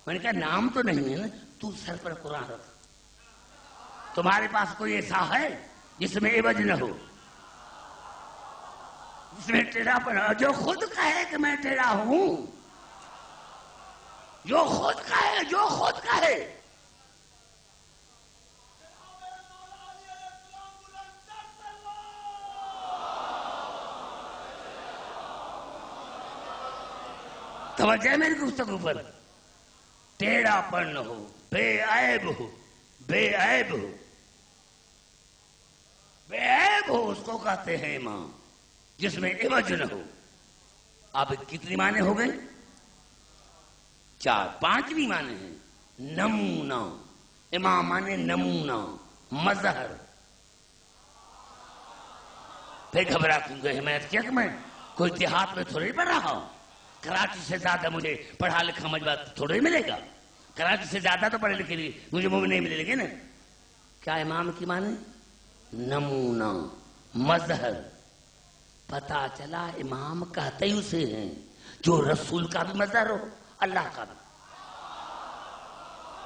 میں نے کہا نام تو نہیں ہے نا، تو سر پر قرآن رکھ، تمہارے پاس کوئی ایسا ہے جس میں عوج نہ ہو، جس میں ٹیڑھا پن ہو؟ جو خود کہے کہ میں ٹیڑھا ہوں، جو خود کہے توجہ ہے میری گفتگو پر۔ ٹیڑھا پن ہو، بے عیب ہو، بے عیب ہو، بے عیب ہو، اس کو کہتے ہیں امام جس میں عوج نہ ہو۔ اب کتنی معنی ہو گئے؟ 4۔ 5ویں معنی ہے نمونہ۔ امام مانے نمونہ، مظہر۔ پھر گھبرا کیوں گئے حمایت کیا کہ میں کوئی دیہات میں تھوڑی پڑھ رہا ہوں. کراچی سے زیادہ مجھے پڑھا لکھا مجمع تھوڑے ملے گا. کراچی سے زیادہ تو پڑھے لکھے مجھے مومن نہیں ملے گے نا. کیا امام کی معنی؟ نمونہ، مظہر. پتا چلا امام کہتے ہی اسے ہیں جو رسول کا بھی مظہر ہو، اللہ کا بھی.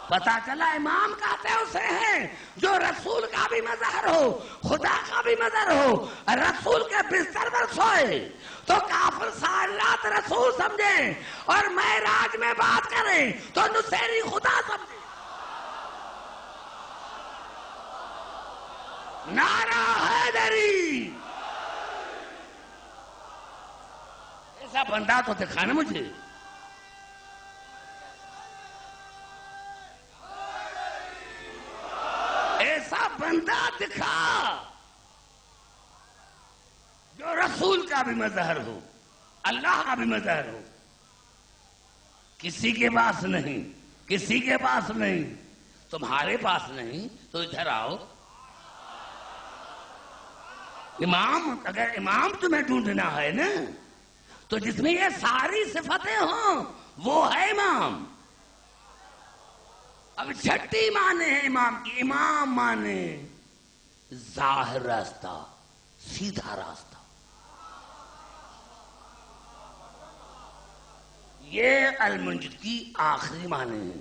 پتا چلا امام کہتے اسے ہیں جو رسول کا بھی مظہر ہو، خدا کا بھی مظہر ہو. رسول کے بستر پر سوئے تو کافر ساری رات رسول سمجھیں، اور معراج میں بات کریں تو نصیری خدا سمجھیں. نعرہ حیدری. ایسا بندہ تو دکھانا مجھے. ایسا بندہ دکھا جو رسول کا بھی مظہر ہو، اللہ کا بھی مظہر ہو. کسی کے پاس نہیں، کسی کے پاس نہیں. تمہارے پاس نہیں تو ادھر آؤ. امام، اگر امام تمہیں ڈھونڈنا ہے نا تو جس میں یہ ساری صفتیں ہوں وہ ہے امام. اب چھٹی معنی ہے امام کی. امام معنی ظاہر راستہ، سیدھا راستہ. یہ المنجد کی آخری معنی ہے.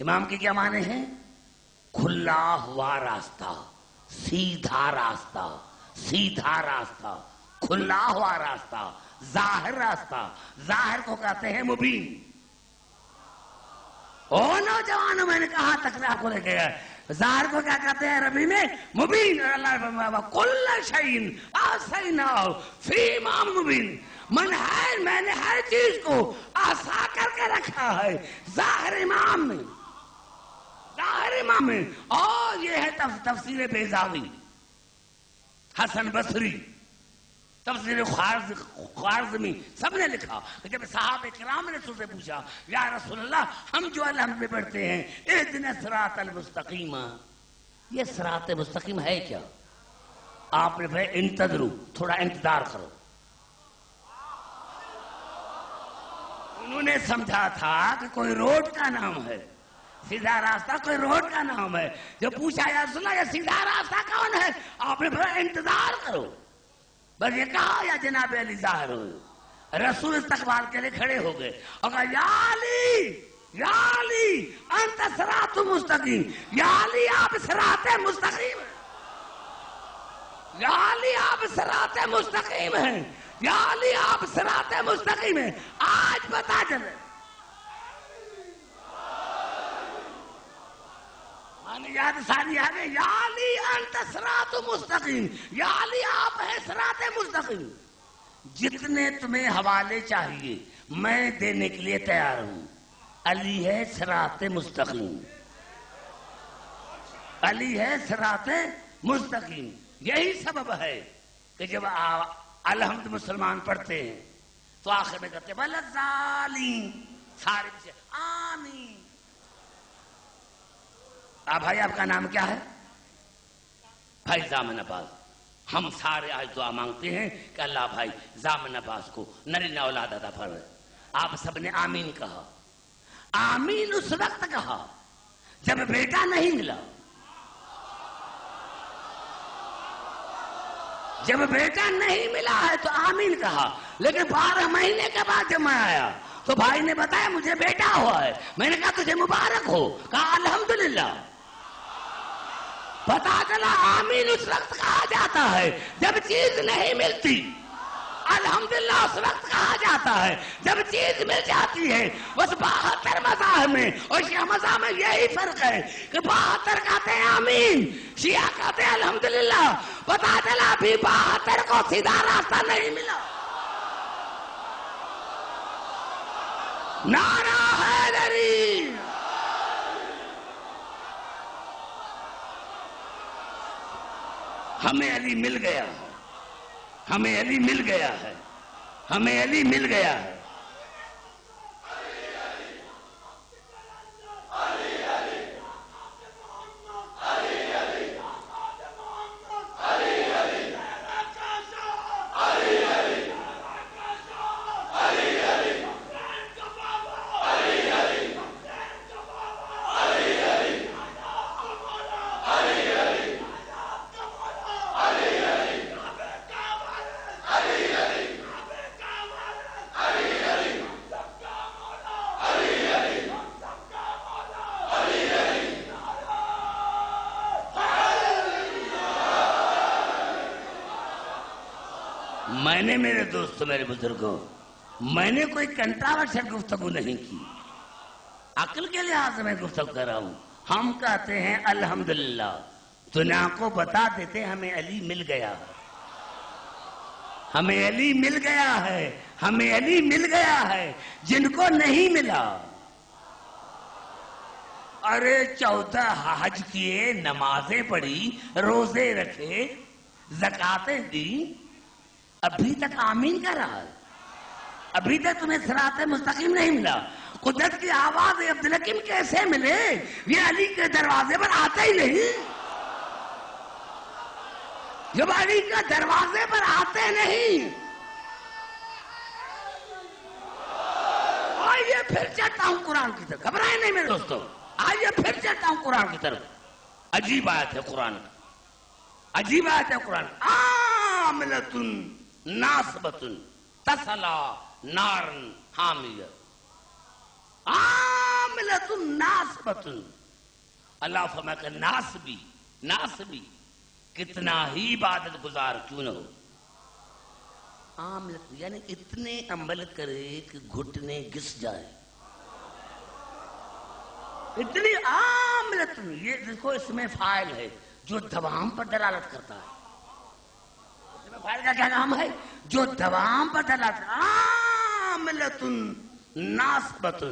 امام کے کیا معنی ہیں؟ کھلا ہوا راستہ، سیدھا راستہ، سیدھا راستہ، کھلا ہوا راستہ، ظاہر راستہ. ظاہر کو کہتے ہیں مبین. او نوجوانوں، میں نے کہا تقریر آپ کو لے کے ظاہر کو کیا کہتے ہیں عربی میں؟ مبین. اللہ کل شیء احصیناہ فی امام مبین. میں نے ہر چیز کو احصا کر کے رکھا ہے ظاہر امام میں، ظاہر امام میں. اور یہ ہے تفسیر بیضاوی، حسن بصری، تفسیر خوارزمی، سب نے لکھا کہ جب صحابہ کرام نے رسول سے پوچھا یا رسول اللہ ہم جو الحمد میں پڑھتے ہیں اہدنا الصراط المستقیم، یہ صراط مستقیم ہے کیا؟ آپ نے فرمایا انتظروا، تھوڑا انتظار کرو. انہوں نے سمجھا تھا کہ کوئی روڈ کا نام ہے، سیدھا راستہ کوئی روڈ کا نام ہے. جو پوچھا یا رسول اللہ یہ سیدھا راستہ کون ہے؟ آپ نے فرمایا انتظار کرو. بس یہ کہا یا جناب علی ظاہر ہوئے. رسول استقبال کے لیے کھڑے ہو گئے اور کہا یا علی، یا علی انت صراط مستقیم. یا علی آپ صراط مستقیم ہیں، یا علی آپ صراط مستقیم ہیں، یا علی آپ صراط مستقیم ہیں. آج بتا چلے یاد ساری آگے یا علی انت صراط مستقیم، یا علی آپ ہے صراط مستقیم. جتنے تمہیں حوالے چاہیے میں دینے کے لیے تیار ہوں. علی ہے صراط مستقیم، علی ہے صراط مستقیم. یہی سبب ہے کہ جب الحمد مسلمان پڑھتے ہیں تو آخر میں کہتے ہیں والضالین، سارے سے آمین. بھائی آپ کا نام کیا ہے؟ بھائی زامن عباس. ہم سارے آج دعا مانگتے ہیں کہ اللہ بھائی زامن عباس کو نرینہ اولاد عطا فرمائے. آپ سب نے آمین کہا. آمین اس وقت کہا جب بیٹا نہیں ملا. جب بیٹا نہیں ملا ہے تو آمین کہا. لیکن 12 مہینے کے بعد جب میں آیا تو بھائی نے بتایا مجھے بیٹا ہوا ہے. میں نے کہا تجھے مبارک ہو. کہا الحمدللہ. پتا چلا آمین اس وقت کہا جاتا ہے جب چیز نہیں ملتی. الحمدللہ اس وقت کہا جاتا ہے جب چیز مل جاتی ہے. بس 72 مذاہب میں اور شیعہ مذہب میں یہی فرق ہے کہ 72 کہتے ہیں آمین، شیعہ کہتے ہیں الحمدللہ. پتا چلا ابھی 72 کو سیدھا راستہ نہیں ملا. نعرہ حیدری. ہمیں علی مل گیا ہے، ہمیں علی مل گیا ہے، ہمیں علی مل گیا ہے. اے میرے دوستو، میرے بزرگوں، میں نے کوئی کنٹراورشل گفتگو نہیں کی، عقل کے لحاظ سے میں گفتگو کر رہا ہوں۔ ہم کہتے ہیں الحمدللہ، دنیا کو بتا دیتے ہمیں علی مل گیا، ہمیں علی مل گیا ہے، ہمیں علی مل گیا ہے، جن کو نہیں ملا۔ ارے 14 حج کیے، نمازیں پڑھی، روزے رکھے، زکاتیں دی، ابھی تک آمین کر رہا ہے، ابھی تک تمہیں صراط مستقیم نہیں ملا۔ قدرت کی آواز عبدالحکیم کیسے ملے؟ یہ علی کے دروازے پر آتا ہی نہیں، جب علی کے دروازے پر آتے نہیں۔ آئیے پھر چلتا ہوں قرآن کی طرف، گھبرائیں نہیں میرے دوستوں، آئیے پھر چلتا ہوں قرآن کی طرف۔ عجیب آیت ہے قرآن کی، عجیب آیت ہے قرآن کی۔ عاملۃ ناصبۃ تصلی نارا حامیہ، عاملۃ ناصبۃ۔ اللہ فرماتا ہے ناصبی، ناصبی کتنا ہی عبادت گزار کیوں نہ ہو، عاملۃ یعنی اتنے عمل کرے کہ گھٹنے گھس جائے، اتنی عاملۃ۔ یہ دیکھو اس میں فاعل ہے جو دوام پر دلالت کرتا ہے، اس میں فاعل کا کیا نام ہے؟ جو دوام پر دلالت، عاملۃ ناصبۃ۔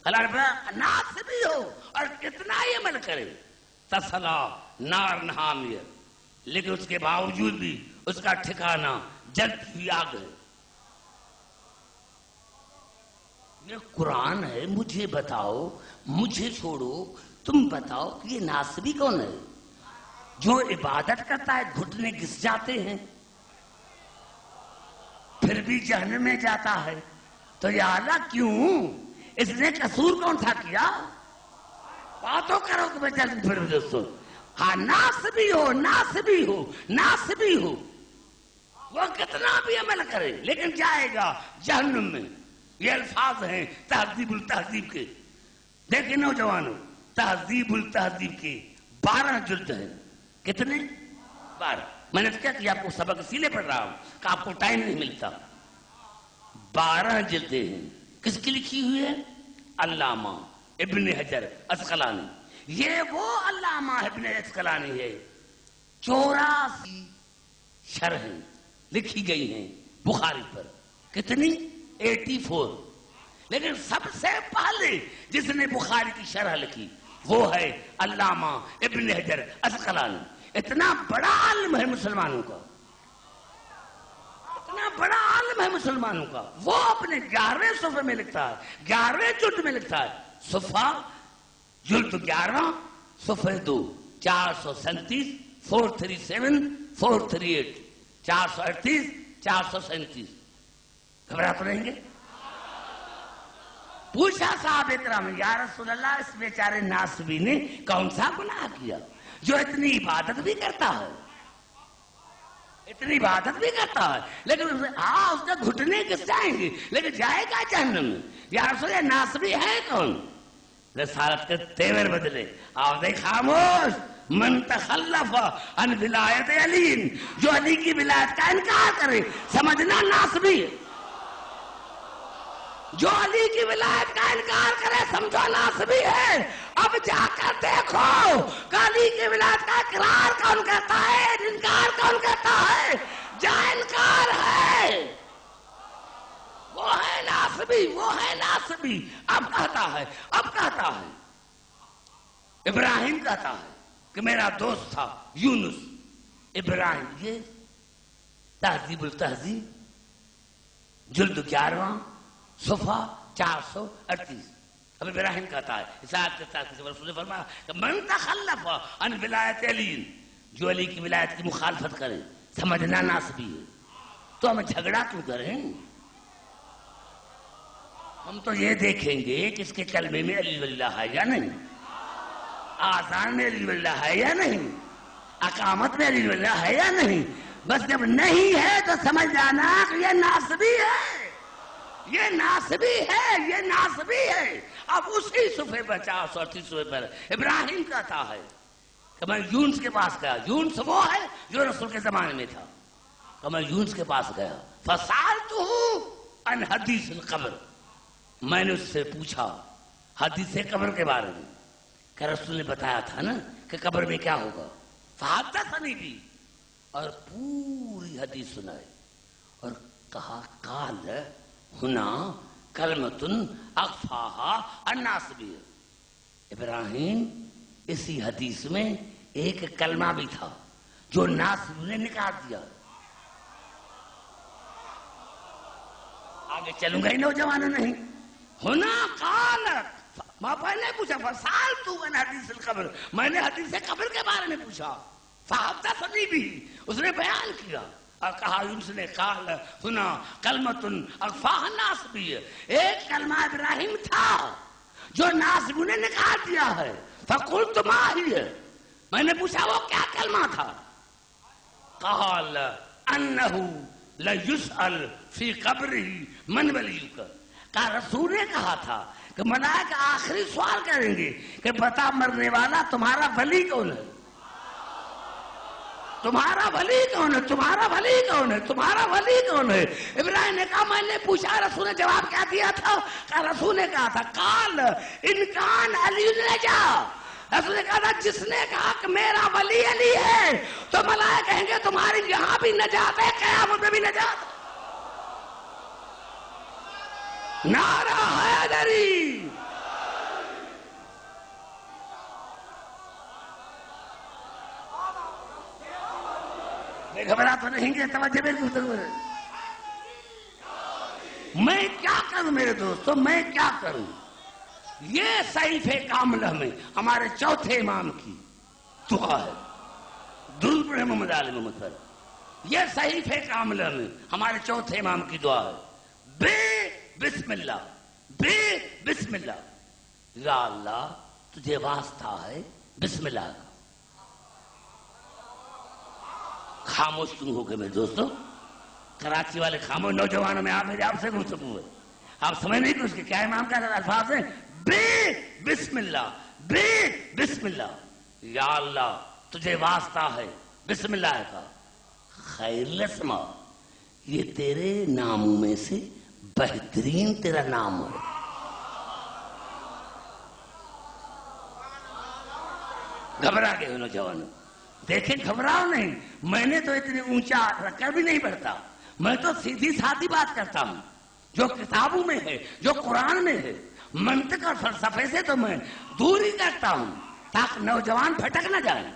اللہ ناصبی ہو اور کتنا ہی عمل کرے، تصلی نارا حامیہ، لیکن اس کے باوجود بھی اس کا ٹھکانہ جلتی ہوئی آگ ہے۔ یہ قرآن ہے، مجھے بتاؤ، مجھے چھوڑو، تم بتاؤ کہ یہ ناصبی کون ہے؟ جو عبادت کرتا ہے گھٹنے گھس جاتے ہیں پھر بھی جہنم میں جاتا ہے، تو یا اللہ کیوں؟ اس نے قصور کون سا کیا؟ باتوں کرو کہ میں جلد پھر دوستوں۔ ہاں ناصبی ہو، ناصبی ہو، ناصبی ہو، وہ کتنا بھی عمل کرے لیکن جائے گا جہنم میں۔ یہ الفاظ ہیں تہذیب التہذیب کے، دیکھیں نوجوانوں، تہذیب التہذیب کے 12 جلد ہیں۔ کتنے؟ 12۔ میں نے کیا کہ آپ کو سبق اسی لیے پڑھ رہا ہوں کہ آپ کو ٹائم نہیں ملتا۔ 12 جلدیں ہیں، کس کی لکھی ہوئی ہے؟ علامہ ابن حجر عسقلانی۔ یہ وہ علامہ ابن عسقلانی ہے، 84 شرحیں لکھی گئی ہیں بخاری پر، کتنی؟ 84۔ لیکن سب سے پہلے جس نے بخاری کی شرح لکھی وہ ہے علامہ ابن حجر عسقلانی۔ اتنا بڑا عالم ہے مسلمانوں کا، اتنا بڑا عالم ہے مسلمانوں کا، وہ اپنے 11ویں صفحے میں لکھتا ہے، 11ویں جلد میں لکھتا ہے، صفحہ جلد 11 صفحہ 2، 437 437 438 438 437۔ گھبرا تو رہیں گے؟ پوچھا صحابہ کرام، یا رسول اللہ اس بیچارے ناصبی نے کون سا گناہ کیا جو اتنی عبادت بھی کرتا ہے، اتنی عبادت بھی کرتا ہے لیکن اس کے گھٹنے گھس جائیں گے لیکن جائے گا جہنم میں۔ یا رسول اللہ ناصبی ہے کون؟ رسالت کے تیور بدلے، آپ دیکھ خاموش، من تخلف عن ولایت علی، جو علی کی ولایت کا انکار کرے سمجھنا ناصبی ہے، جو علی کی ولایت کا انکار کرے سمجھو ناصبی ہے۔ اب جا کر دیکھو کہ علی کی ولایت کا اقرار کون کرتا ہے، انکار کون کرتا ہے؟ جا انکار ہے وہ ہے ناصبی، وہ ہے ناصبی۔ اب کہتا ہے ابراہیم کہتا ہے کہ میرا دوست تھا یونس ابراہیم۔ یہ تہذیب التہذیب جلد 11 صفحہ 438۔ اب ابراہیم کہتا ہے اس آیت کے ساتھ رسول نے فرمایا کہ من تخلف عن ولایت علی، جو علی کی ولایت کی مخالفت کرے سمجھنا ناصبی ہے۔ تو ہم جھگڑا کیوں کریں؟ ہم تو یہ دیکھیں گے کہ اس کے کلمے میں علی ولی اللہ ہے یا نہیں، آذان میں علی ولی اللہ ہے یا نہیں، اقامت میں علی ولی اللہ ہے یا نہیں۔ بس جب نہیں ہے تو سمجھ جانا کہ یہ ناصبی ہے، یہ ناصبی ہے، یہ ناصبی ہے۔ اب اسی صفحے پر 438 صفحے پر ابراہیم کہتا ہے کہ میں یونس کے پاس گیا، یونس وہ ہے جو رسول کے زمانے میں تھا، کہ میں یونس کے پاس گیا فسألتہ عن حدیث القبر، میں نے اس سے پوچھا حدیث قبر کے بارے میں کہ رسول نے بتایا تھا نا کہ قبر میں کیا ہوگا، فحدثنی بھی، اور پوری حدیث سنائے اور کہا قال ہنا کلمۃ اخفاها الناس بھی، ابراہیم اسی حدیث میں ایک کلمہ بھی تھا جو ناصب نے نکال دیا۔ آگے چلوں گا ہی نوجوانوں نہیں، ہونا قال، میں پہلے پوچھا فسألتہ عن حدیث القبر، میں نے حدیث قبر کے بارے میں پوچھا، فحدثنی بھی، اس نے بیان کیا اور کہا یونس نے قال ہنا کلمۃ اخفاها الناس بھی، ایک کلمہ ابراہیم تھا جو ناصب نے نکال دیا ہے۔ فقلت ما ہی، میں نے پوچھا وہ کیا کلمہ تھا، قال انہ لیسأل فی قبرہ من ولیک، کہا رسول نے کہا تھا کہ ملائکہ آخری سوال کریں گے کہ بتا مرنے والا تمہارا ولی کون ہے، تمہارا ولی کون ہے، تمہارا ولی کون ہے، تمہارا ولی کون ہے۔ ابراہیم نے کہا میں نے پوچھا، رسول نے جواب کیا دیا تھا، کہ رسول نے کہا تھا قال ان کان علی نجا، رسول نے کہا تھا جس نے کہا کہ میرا ولی علی ہے تو ملائکہ کہیں گے تمہاری یہاں بھی نجات ہے، قیامت میں بھی نجات ہے۔ نعرہ حیدری، گھبرا تو نہیں گے، توجہ میری گفتگو ہے۔ میں کیا کروں میرے دوستو، میں کیا کروں، یہ صحیفہ کاملہ میں ہمارے چوتھے امام کی دعا ہے، درود پڑھے محمد آل محمد پر، یہ صحیفہ کاملہ میں ہمارے چوتھے امام کی دعا ہے، بے بسم اللہ، بے بسم اللہ، یا اللہ تجھے واسطہ ہے بسم اللہ کا۔ خاموش کیوں ہو گئے میرے دوستو، کراچی والے خاموش، نوجوانوں میں آپ سے گفتگو ہے، آپ سمجھ نہیں کہ اس کے کیا امام کا الفاظ ہیں، بے بسم اللہ، بے بسم اللہ، یا اللہ تجھے واسطہ ہے بسم اللہ کا، خیر الاسما، یہ تیرے ناموں میں سے بہترین تیرا نام ہے۔ گھبرا گئے نوجوانوں، دیکھیں گھبراؤ نہیں، میں نے تو اتنی اونچا رکھ کر بھی نہیں بڑھتا، میں تو سیدھی سادھی بات کرتا ہوں جو کتابوں میں ہے، جو قرآن میں ہے، منطق اور فلسفے سے تو میں دور ہی کرتا ہوں تاکہ نوجوان بھٹک نہ جائیں۔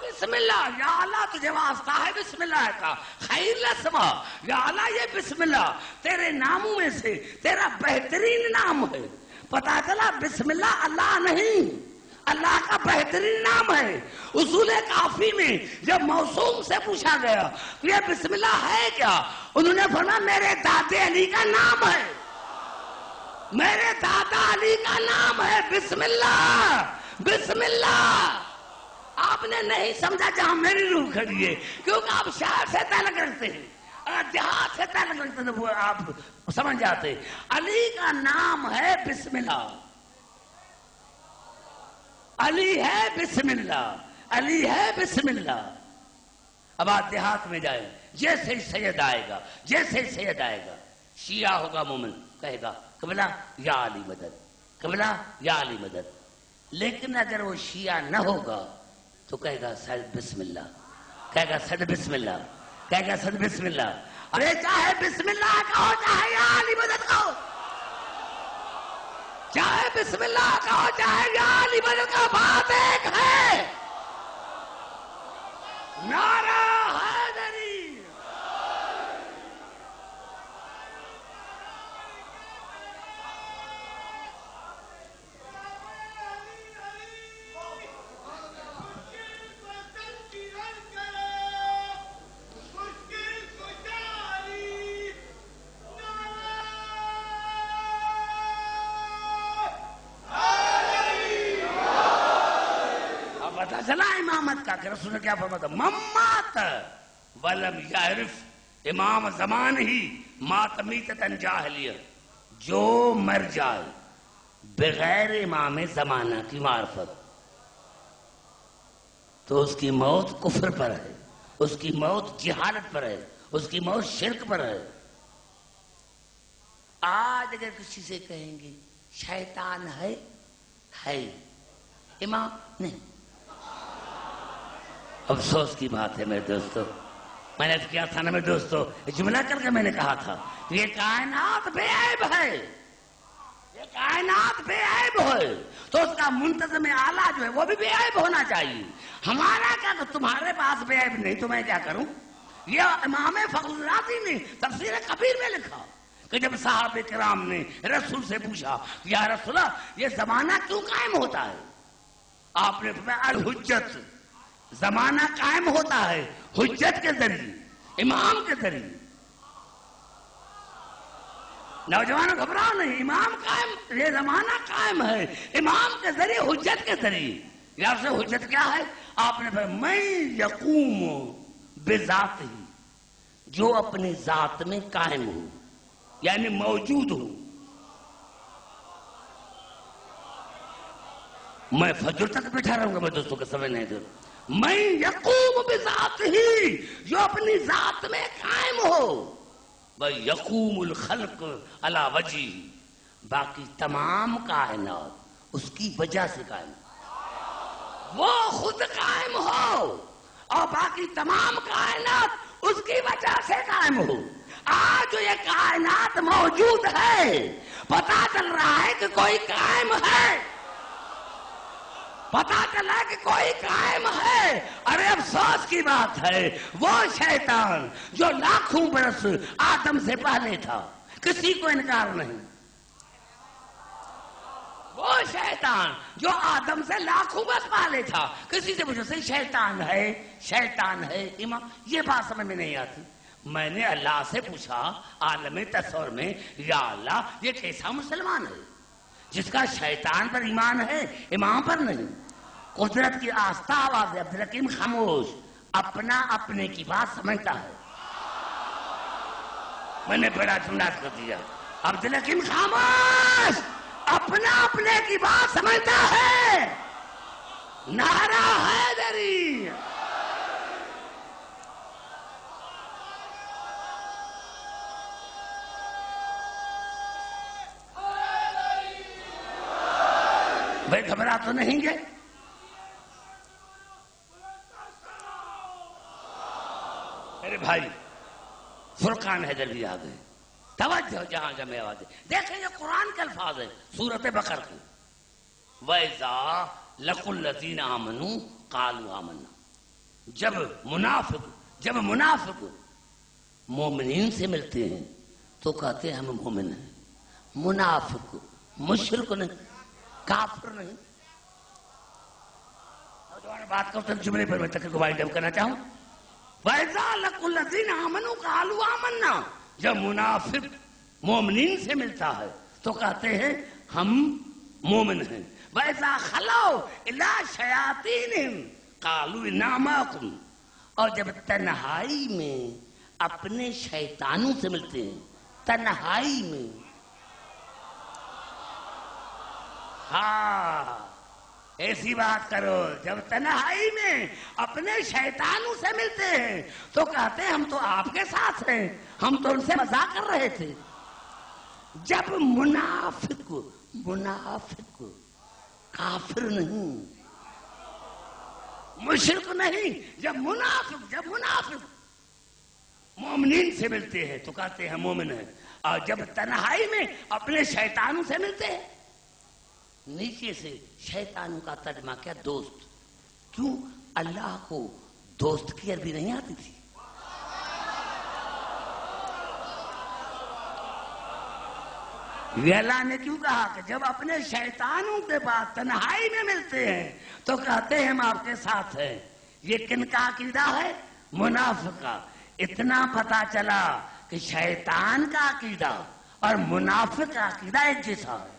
بسم اللہ، یا اللہ تجھے واسطہ ہے بسم اللہ کا، خیر الاسما، یا اللہ یہ بسم اللہ تیرے ناموں میں سے تیرا بہترین نام ہے۔ پتا چلا بسم اللہ اللہ نہیں، اللہ کا بہترین نام ہے۔ اصول کافی میں جب موسوم سے پوچھا گیا کہ یہ بسم اللہ ہے کیا، انہوں نے فرمایا میرے دادے علی کا نام ہے، میرے دادا علی کا نام ہے بسم اللہ، بسم اللہ۔ آپ نے نہیں سمجھا جہاں میری روح کھڑی ہے، کیونکہ آپ شہر سے تعلق رکھتے ہیں، اگر دیہات سے تعلق رکھتے ہیں تو وہ آپ سمجھ جاتے۔ علی کا نام ہے بسم اللہ، علی ہے بسم اللہ، علی ہے بسم اللہ۔ اب آپ دیہات میں جائیں، جیسے سید آئے گا، جیسے سید آئے گا، شیعہ ہوگا مومن کہے گا قبلہ یا علی مدد، قبلہ یا علی مدد، لیکن اگر وہ شیعہ نہ ہوگا تو کہے گا سید بسم اللہ، کہے گا سید بسم اللہ، کہے گا سید بسم اللہ۔ ارے چاہے بسم اللہ کہو چاہے یا علی مدد کہو، چاہے بسم اللہ کہو چاہے یا علی مدد کہو، بات ایک ہے، نعرہ حیدری۔ چلا امامت کا کہ رسول نے کیا فرمایا تھا، ممات ولم یعرف امام زمان ہی مات میتتن جاہلیہ، جو مر جائے بغیر امام زمانہ کی معرفت تو اس کی موت کفر پر ہے، اس کی موت جہالت پر ہے، اس کی موت شرک پر ہے۔ آج اگر کسی سے کہیں گے شیطان ہے امام نہیں، افسوس کی بات ہے میرے دوستو، میں نے کیا تھا نا میرے دوستو، جملہ کر کے میں نے کہا تھا یہ کائنات بے عیب ہے، یہ کائنات بے عیب ہے، تو اس کا منتظم اعلیٰ جو ہے وہ بھی بے عیب ہونا چاہیے۔ ہمارا کیا کہ تمہارے پاس بے عیب نہیں تو میں کیا کروں؟ یہ امام فخر الرازی نے تفسیر کبیر میں لکھا کہ جب صحابہ کرام نے رسول سے پوچھا یا رسول اللہ یہ زمانہ کیوں قائم ہوتا ہے؟ آپ نے فرمایا الحجت، زمانہ قائم ہوتا ہے حجت کے ذریعے، امام کے ذریعے۔ نوجوانوں گھبراؤ نہیں، امام قائم، یہ زمانہ قائم ہے امام کے ذریعے، حجت کے ذریعے۔ یا سے حجت کیا ہے؟ آپ نے فرمایا میں یقوم بذات ہی، جو اپنی ذات میں قائم ہو یعنی موجود ہو۔ میں فجر تک بیٹھا رہوں گا، میں دوستوں کو سمجھ نہیں دوں، میں یقوم بذات ہی، جو اپنی ذات میں قائم ہو، یقوم الخلق علی وجہ، باقی تمام کائنات اس کی وجہ سے قائم ہو، وہ خود قائم ہو اور باقی تمام کائنات اس کی وجہ سے قائم ہو۔ آج جو یہ کائنات موجود ہے، پتا چل رہا ہے کہ کوئی قائم ہے، پتا چلا کہ کوئی قائم ہے۔ ارے افسوس کی بات ہے وہ شیطان جو لاکھوں برس آدم سے پہلے تھا، کسی کو انکار نہیں، وہ شیطان جو آدم سے لاکھوں برس پہلے تھا، کسی سے پوچھو شیطان ہے امام، یہ بات سمجھ میں نہیں آتی۔ میں نے اللہ سے پوچھا عالم تصور میں، یا اللہ یہ کیسا مسلمان ہے جس کا شیطان پر ایمان ہے امام پر نہیں؟ قدرت کی آستہ آواز ہے، عبدالحکیم خاموش اپنا اپنے کی بات سمجھتا ہے۔ میں نے بڑا جملہ کر دیا، عبدالحکیم خاموش اپنا اپنے کی بات سمجھتا ہے۔ نعرہ حیدری، بھائی گھبرا تو نہیں گے؟ میرے بھائی فرقان حیدر بھی آ گئے، توجہ جہاں جمع آواز ہے، دیکھیں یہ قرآن کے الفاظ ہیں سورۃ بقرہ کی، وَإِذَا لَقُوا الَّذِينَ آمَنُوا قَالُوا آمَنَّا، جب منافق مومنین سے ملتے ہیں تو کہتے ہیں ہم مومن ہیں۔ منافق مشرک نہیں، کافر نہیں۔ بات کرتے ہیں جملے پر میں تک کو وائنڈ اپ کرنا چاہوں، وَإِذَا لَقُوا الَّذِينَ آمَنُوا قَالُوا آمَنَّا، جب منافق مومنین سے ملتا ہے تو کہتے ہیں ہم مومن ہیں۔ وَإِذَا خَلَوْا إِلَىٰ شَيَاطِینِهِمْ قَالُوا إِنَّا مَعَكُمْ، اور جب تنہائی میں اپنے شیطانوں سے ملتے ہیں، تنہائی میں، ہاں ایسی بات کرو، جب تنہائی میں اپنے شیطانوں سے ملتے ہیں تو کہتے ہیں ہم تو آپ کے ساتھ ہیں، ہم تو ان سے مذاق کر رہے تھے۔ جب منافق کافر نہیں، مشرک نہیں، جب منافق مومنین سے ملتے ہیں تو کہتے ہیں مومن ہیں، اور جب تنہائی میں اپنے شیطانوں سے ملتے ہیں، نیچے سے شیطانوں کا ترجمہ کیا؟ دوست۔ کیوں؟ اللہ کو دوست کی عربی نہیں آتی تھی۔ یہ اللہ نے کیوں کہا کہ جب اپنے شیطانوں کے بعد تنہائی میں ملتے ہیں تو کہتے ہیں ہم آپ کے ساتھ ہیں۔ یہ کن کا عقیدہ ہے؟ منافق کا۔ اتنا پتا چلا کہ شیطان کا عقیدہ اور منافق کا عقیدہ ایک جیسا ہے۔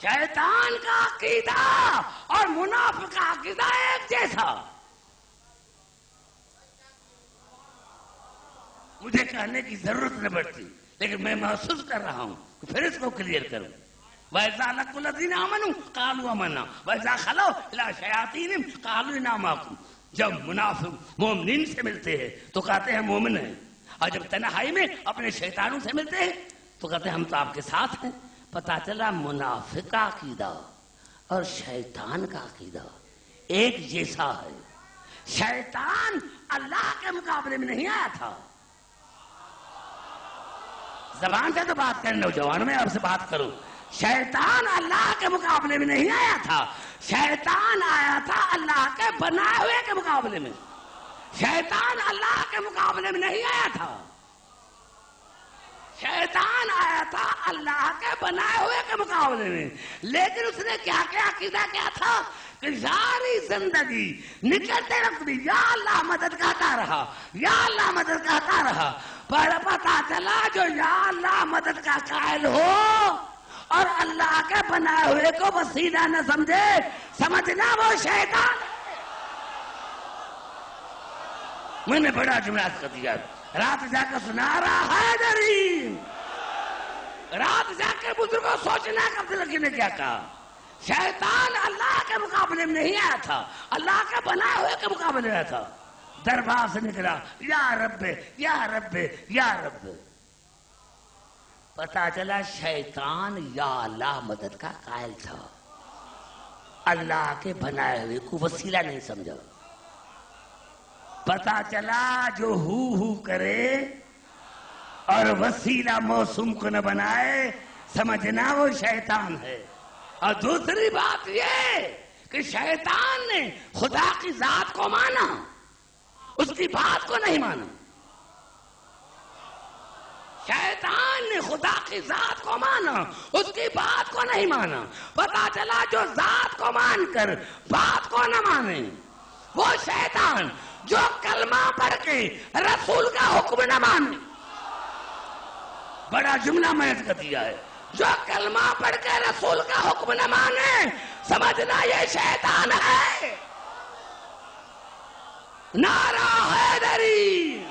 شیطان کا عقیدہ اور منافق کا عقیدہ ایک جیسا۔ مجھے کہنے کی ضرورت نہیں پڑتی، لیکن میں محسوس کر رہا ہوں کہ پھر اس کو کلیئر کروں۔ وَإِذَا لَقُوا الَّذِينَ آمَنُوا قَالُوا آمَنَّا وَإِذَا خَلَوْا إِلَىٰ شَيَاطِینِهِمْ قَالُوا إِنَّا مَعَكُمْ۔ جب منافق مومنین سے ملتے ہیں تو کہتے ہیں مومن ہیں، اور جب تنہائی میں اپنے شیطانوں سے ملتے ہیں تو کہتے ہیں ہم تو آپ کے ساتھ ہیں۔ پتا چلا منافق کا عقیدہ اور شیطان کا عقیدہ ایک جیسا ہے۔ شیطان اللہ کے مقابلے میں نہیں آیا تھا۔ زبان سے تو بات کریں نوجوانوں، میں آپ سے بات کروں، شیطان اللہ کے مقابلے میں نہیں آیا تھا، شیطان آیا تھا اللہ کے بنائے ہوئے کے مقابلے میں۔ شیطان اللہ کے مقابلے میں نہیں آیا تھا، شیطان آیا تھا اللہ کے بنائے ہوئے کے مقابلے میں۔ لیکن اس نے کیا عقیدہ کیا تھا کہ ساری زندگی نکلتے وقت بھی یا اللہ مدد کہتا رہا، یا اللہ مدد کہتا رہا، پر پتا چلا جو یا اللہ مدد کا قائل ہو اور اللہ کے بنائے ہوئے کو وسیلہ نہ سمجھے، سمجھنا وہ شیطان ہے۔ میں نے بڑا جملہ کر دیا، رات جا کر سنا رہا ہے دری، رات جا کے بزرگوں سوچنا کب لگی نے کیا کہا۔ شیطان اللہ کے مقابلے میں نہیں آیا تھا، اللہ کے بنائے ہوئے کے مقابلے میں آیا تھا۔ دربار سے نکلا یا رب یا رب یا رب، پتا چلا شیطان یا اللہ مدد کا قائل تھا، اللہ کے بنائے ہوئے کو وسیلہ نہیں سمجھا۔ پتا چلا جو ہو کرے اور وسیلہ موسم کو نہ بنائے، سمجھنا وہ شیطان ہے۔ اور دوسری بات یہ کہ شیطان نے خدا کی ذات کو مانا، اس کی بات کو نہیں مانا۔ شیطان نے خدا کی ذات کو مانا، اس کی بات کو نہیں مانا۔ پتا چلا جو ذات کو مان کر بات کو نہ مانے وہ شیطان، جو کلمہ پڑھ کے رسول کا حکم نہ مانے۔ بڑا جملہ میں نے دیا ہے، جو کلمہ پڑھ کے رسول کا حکم نہ مانے، سمجھنا یہ شیطان ہے۔ نعرہ حیدری،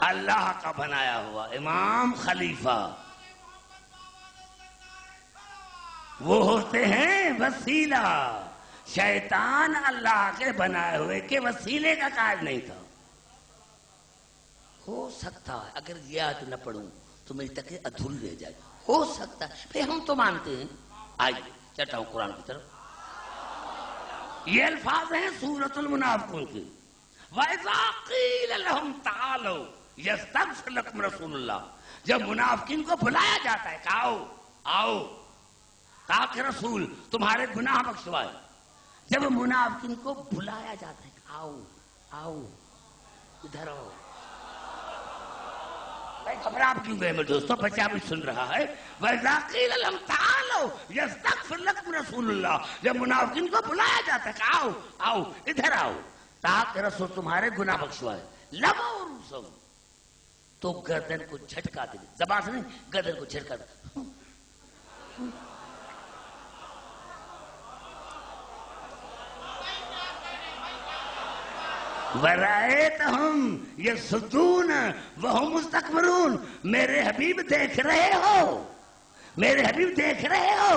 اللہ کا بنایا ہوا امام خلیفہ وہ ہوتے ہیں وسیلہ۔ شیطان اللہ کے بنائے ہوئے کے وسیلے کا قائل نہیں تھا۔ ہو سکتا ہے اگر یہ آیت نہ پڑھوں تو میری تقریر ادھوری رہ جائے، ہو سکتا ہے، پھر ہم تو مانتے ہیں۔ آئیے چلتا ہوں قرآن کی طرف۔ یہ الفاظ ہیں سورۃ المنافقون کے، وَإِذَا قِيلَ لَهُمْ تَعَالَوْا يَسْتَغْفِرْ لَكُمْ رَسُولُ اللَّهِ، جب منافقین کو بلایا جاتا ہے کہ آؤ آؤ تاکہ رسول تمہارے گناہ بخشوائے، جب منافقین کو بلایا جاتا ہے کہ آؤ آؤ ادھر آؤ، گھبرا کیوں گئے میرے دوستوں، بچہ بھی سن رہا ہے۔ وَإِذَا قِيلَ لَهُمْ تَعَالَوْا يَسْتَغْفِرْ لَكُمْ رَسُولُ اللَّهِ، جب منافقین کو بلایا جاتا ہے کہ آؤ آؤ ادھر آؤ تاکہ رسول تمہارے گناہ بخشوائے، لَوَوْا رُؤُوسَهُمْ، تو گردن کو جھٹکا دے، زبان سے نہیں، گردن کو جھٹکا دے۔ وَرَأَيْتَهُمْ يَصُدُّونَ وَهُمْ مُسْتَكْبِرُونَ، میرے حبیب دیکھ رہے ہو، میرے حبیب دیکھ رہے ہو،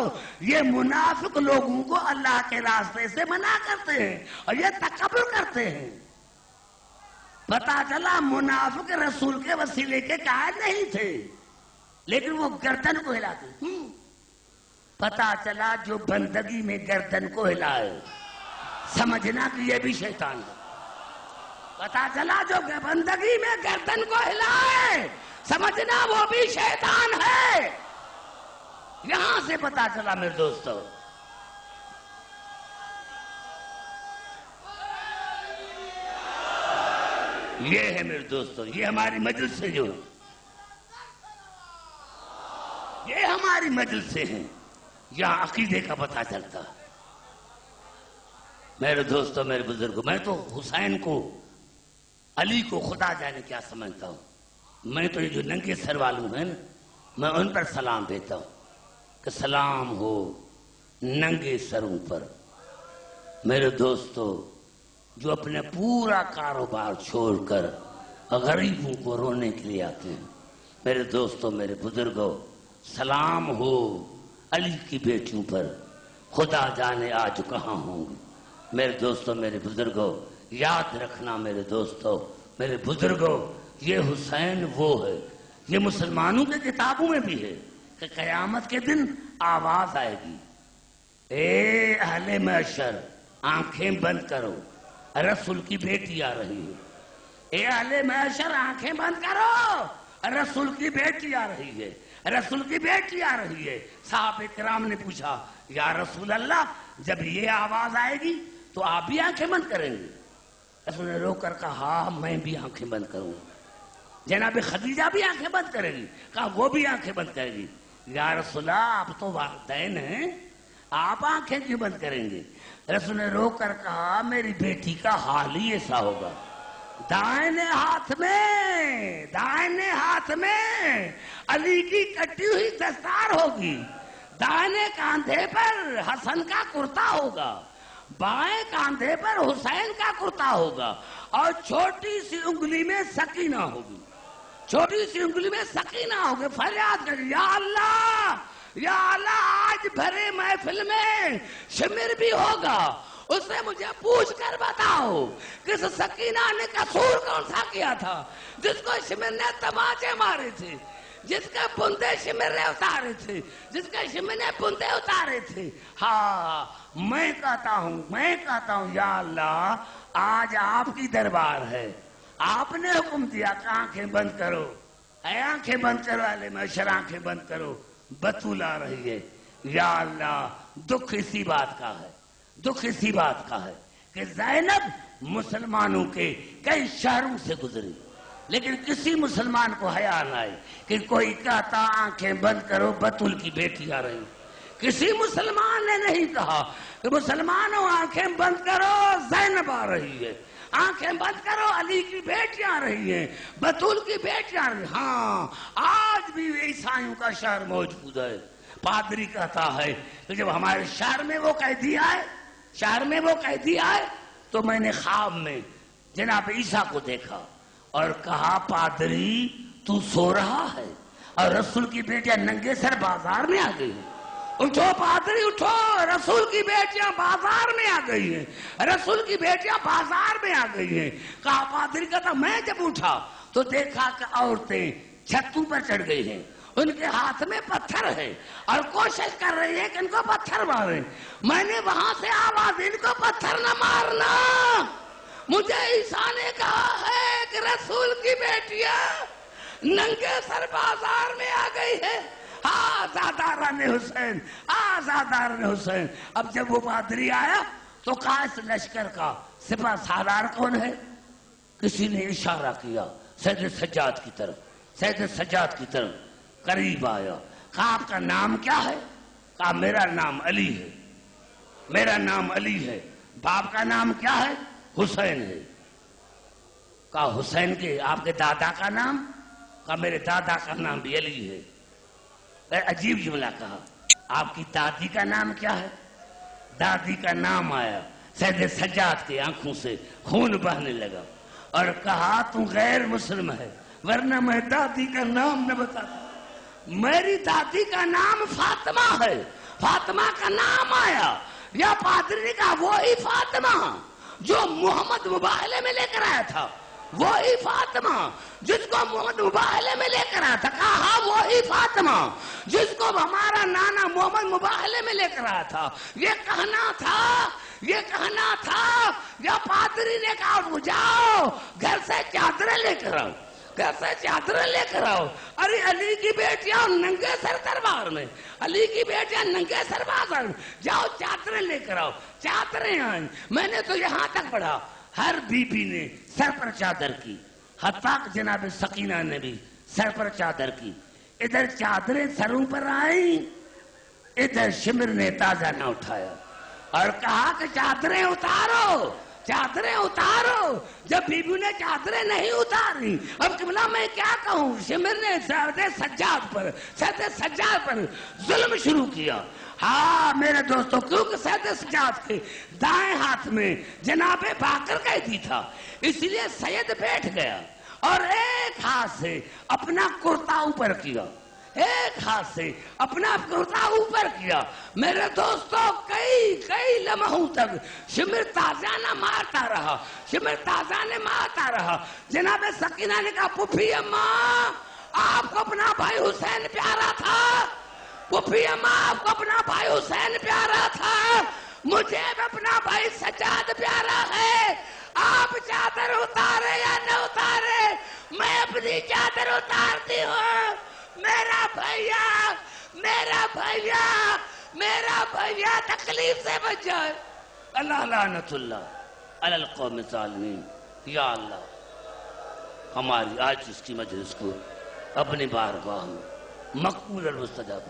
یہ منافق لوگوں کو اللہ کے راستے سے منع کرتے ہیں اور یہ تکبر کرتے ہیں۔ پتا چلا منافق رسول کے وسیلے کے قائل نہیں تھے، لیکن وہ گردن کو ہلاتے۔ پتا چلا جو بندگی میں گردن کو ہلائے، سمجھنا کہ یہ بھی شیطان ہے۔ پتا چلا جو بندگی میں گردن کو ہلائے، سمجھنا وہ بھی شیطان ہے۔ یہاں سے پتا چلا میرے دوستو، یہ ہے میرے دوستو، یہ ہماری مجلس سے جو یہ ہماری مجلس سے ہیں، یہاں عقیدے کا پتہ چلتا۔ میرے دوستو، میرے بزرگوں، میں تو حسین کو، علی کو خدا جانے کیا سمجھتا ہوں، میں تو یہ جو ننگے سر والوں ہیں میں ان پر سلام دیتا ہوں کہ سلام ہو ننگے سروں پر، میرے دوستو، جو اپنے پورا کاروبار چھوڑ کر غریبوں کو رونے کے لیے آتے ہیں، میرے دوستو، میرے بزرگوں، سلام ہو علی کی بیٹیوں پر، خدا جانے آج کہاں ہوں گے۔ میرے دوستو، میرے بزرگوں، یاد رکھنا میرے دوستو، میرے بزرگوں، یہ حسین وہ ہے، یہ مسلمانوں کے کتابوں میں بھی ہے کہ قیامت کے دن آواز آئے گی، اے اہل معشر آنکھیں بند کرو، رسول کی بیٹی آ رہی ہے۔ اے اہل معشر آنکھیں بند کرو، رسول کی بیٹی آ رہی ہے، رسول کی بیٹی آ رہی ہے۔ صحابہ کرام نے پوچھا، یا رسول اللہ، جب یہ آواز آئے گی تو آپ بھی آنکھیں بند کریں گے؟ رسول نے رو کر کہا، میں بھی آنکھیں بند کروں گا۔ جناب خدیجہ بھی آنکھیں بند کرے گی؟ کہا وہ بھی آنکھیں بند کرے گی۔ یا رسول اللہ، آپ تو والدین ہیں، آپ آنکھیں کیوں بند کریں گے؟ رسول نے رو کر کہا، میری بیٹی کا حال ہی ایسا ہوگا، دائیں ہاتھ میں علی کی کٹی ہوئی دستار ہوگی، دائیں کاندھے پر حسن کا کرتا ہوگا، بائیں کاندھے پر حسین کا کرتا ہوگا، اور چھوٹی سی انگلی میں سکینہ ہوگی، چھوٹی سی انگلی میں سکینہ ہوگی۔ فریاد کر، یا اللہ، یا اللہ، آج بھرے محفل میں شمر بھی ہوگا، اس سے مجھے پوچھ کر بتاؤ کہ سکینہ نے قصور کون سا کیا تھا جس کو شمر نے تماچے مارے تھے، جس کے بندے شمر نے اتارے تھے، جس کے شمر نے بندے اتارے تھے۔ ہاں، میں کہتا ہوں یا اللہ، آج آپ کی دربار ہے، آپ نے حکم دیا کہ آنکھیں بند کرو، اے آنکھیں بند کرو، اہل معشر آنکھیں بند کرو، بطول آ رہی ہے۔ یا اللہ، دکھ اسی بات کا ہے، دکھ اسی بات کا ہے کہ زینب مسلمانوں کے کئی شہروں سے گزری، لیکن کسی مسلمان کو حیا نہ آئی کہ کوئی کہتا آنکھیں بند کرو، بطول کی بیٹی آ رہی۔ کسی مسلمان نے نہیں کہا کہ مسلمانوں آنکھیں بند کرو، زینب آ رہی ہے، آنکھیں بند کرو، علی کی بیٹی آ رہی ہے، بطول کی بیٹی آ رہی ہے۔ ہاں، آج بھی عیسائیوں کا شہر موجود ہے۔ پادری کہتا ہے کہ جب ہمارے شہر میں وہ قیدی آئے تو میں نے خواب میں جناب عیسیٰ کو دیکھا اور کہا، پادری تو سو رہا ہے اور رسول کی بیٹیاں ننگے سر بازار میں آ گئی ہیں۔ اٹھو پادری اٹھو، رسول کی بیٹیاں بازار میں آ گئی ہیں، رسول کی بیٹیاں بازار میں آ گئی ہیں۔ کہا پادری کہتا، میں جب اٹھا تو دیکھا کہ عورتیں چھتوں پر چڑھ گئی ہیں، ان کے ہاتھ میں پتھر ہے اور کوشش کر رہی ہے کہ ان کو پتھر مارے۔ میں نے وہاں سے آواز، ان کو پتھر نہ مارنا، مجھے عیسیٰ نے کہا ہے کہ رسول کی بیٹیاں ننگے سر بازار میں آ گئی ہے۔ آزاداران حسین، آزاداران حسین۔ اب جب وہ پادری آیا تو کہا، اس لشکر کا سپہ سالار کون ہے؟ کسی نے اشارہ کیا سید سجاد کی طرف، قریب آیا، کہا آپ کا نام کیا ہے؟ کہا میرا نام علی ہے۔ باپ کا نام کیا ہے؟ حسین ہے۔ کہا حسین کے آپ کے دادا کا نام؟ کہا میرے دادا کا نام بھی علی ہے۔ عجیب جملہ کہا، آپ کی دادی کا نام کیا ہے؟ دادی کا نام آیا، سید سجاد کی آنکھوں سے خون بہنے لگا اور کہا، تو غیر مسلم ہے، ورنہ میں دادی کا نام نہ بتاتا۔ میری دادی کا نام فاطمہ ہے، فاطمہ کا نام آیا۔ یا پادری نے کہا، وہی فاطمہ جو محمد مباہلے میں لے کر آیا تھا، وہی فاطمہ جس کو محمد مباہلے میں لے کر آیا تھا۔ کہا ہاں، وہی فاطمہ جس کو ہمارا نانا محمد مباہلے میں لے کر آیا تھا۔ یہ کہنا تھا۔ یا پادری نے کہا، جاؤ گھر سے چادریں لے کر آؤ، ارے علی کی بیٹیاں ننگے سر دربار میں، جاؤ چادریں لے کر آؤ۔ چادریں آئیں، میں نے تو یہاں تک پڑھا، ہر بی بی نے سر پر چادر کی، حتیٰ کہ جناب سکینہ نے بھی سر پر چادر کی۔ ادھر چادریں سروں پر آئیں، ادھر شمر نے تازہ نہ اٹھایا اور کہا کہ چادریں اتارو، چادریں اتارو. جب بیوی نے چادریں نہیں اتاری, اب قبلہ میں کیا کہوں, شمر نے سجاد پر ظلم شروع کیا. ہاں میرے دوستو, کیونکہ سید سجاد کے دائیں ہاتھ میں جناب باقر قیدی تھا, اس لیے سید بیٹھ گیا اور ایک ہاتھ سے اپنا کرتا اوپر کیا, ایک ہاتھ سے اپنا کرتا اوپر کیا. میرے دوستو کئی لمحوں تک شمر تازانہ مارتا رہا. جناب سکینہ نے کہا, پھوپھی اماں آپ کو اپنا بھائی حسین پیارا تھا, پھوپھی اماں آپ کو اپنا بھائی حسین پیارا تھا, مجھے اپنا بھائی سجاد پیارا ہے. آپ چادر اتارے یا نہ اتارے, میں اپنی چادر اتارتی ہوں. میرا بھیا تکلیف سے بچ جائے. اللہ لعنت اللہ علی القوم الظالمین. یا اللہ ہماری آج اس کی مجلس کو اپنی بارگاہ میں مقبول اور مستجاب.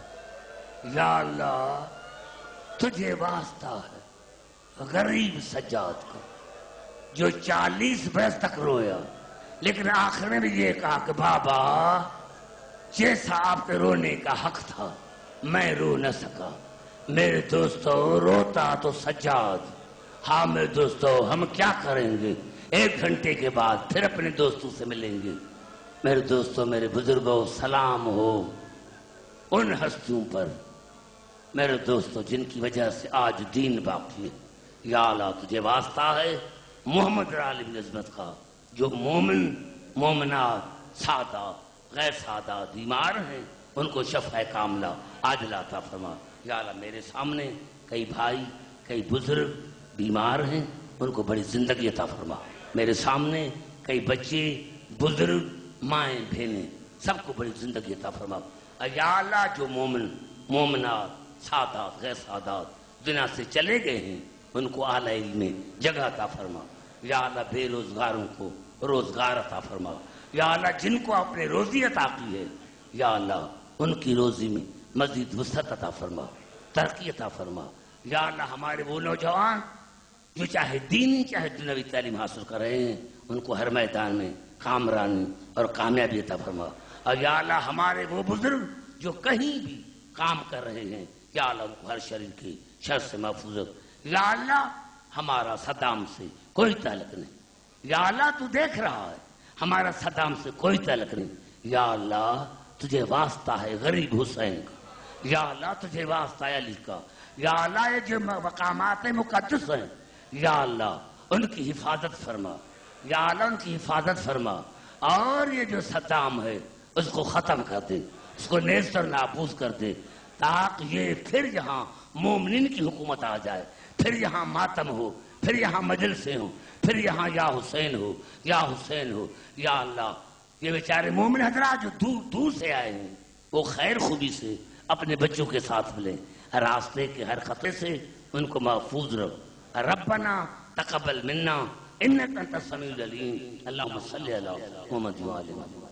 یا اللہ تجھے واسطہ ہے غریب سجاد کو جو 40 برس تک رویا, لیکن آخر میں بھی یہ کہا کہ بابا جیسا آپ کے رونے کا حق تھا میں رو نہ سکا. میرے دوستو روتا تو سجاد. ہاں میرے دوستو ہم کیا کریں گے, 1 گھنٹے کے بعد پھر اپنے دوستوں سے ملیں گے. میرے دوستو میرے بزرگوں سلام ہو ان ہستیوں پر میرے دوستو جن کی وجہ سے آج دین باقی ہے. یا اللہ تجھے واسطہ ہے محمد عالم عظمت کا, جو مومنات سادات غیر سادات بیمار ہیں ان کو شفا کاملہ عاجلہ عطا فرما. یا اللہ میرے سامنے کئی بھائی کئی بزرگ بیمار ہیں, ان کو بڑی زندگی عطا فرما. میرے سامنے کئی بچے بزرگ مائیں بہنیں سب کو بڑی زندگی عطا فرما. یا اللہ جو مومنات سادات غیر سادات دنیا سے چلے گئے ہیں ان کو اعلی علم میں جگہ عطا فرما. یا اللہ بے روزگاروں کو روزگار عطا فرما. یا اللہ جن کو اپنے روزی عطا کی ہے یا اللہ ان کی روزی میں مزید وسعت عطا فرما, ترقی عطا فرما. یا اللہ ہمارے وہ نوجوان جو چاہے دینی چاہے دنیاوی تعلیم حاصل کر رہے ہیں ان کو ہر میدان میں کامرانی اور کامیابی عطا فرما. اور یا اللہ ہمارے وہ بزرگ جو کہیں بھی کام کر رہے ہیں یا اللہ ان کو ہر شریر کی شر سے محفوظ. یا اللہ ہمارا صدام سے کوئی تعلق نہیں. یا اللہ تو دیکھ رہا ہے ہمارا صدام سے کوئی تعلق نہیں. یا اللہ تجھے واسطہ ہے غریب حسین کا. یا اللہ تجھے واسطہ ہے علی کا. یا اللہ یہ جو مقامات مقدس ہیں یا اللہ ان کی حفاظت فرما. یا اللہ ان کی حفاظت فرما. اور یہ جو صدام ہے اس کو ختم کر دے, اس کو نیست اور نابود کر دے, تاکہ یہ پھر یہاں مومنین کی حکومت آ جائے, پھر یہاں ماتم ہو, پھر یہاں مجلسیں ہوں, پھر یہاں یا حسین ہو یا حسین ہو. یا اللہ یہ بیچارے مومن حضرات جو دور دور سے آئے ہیں وہ خیر خوبی سے اپنے بچوں کے ساتھ ملیں, راستے کے ہر خطے سے ان کو محفوظ رکھ. ربنا تقبل منا انک انت السمیع العلیم. اللہم صلی علی محمد و آل محمد.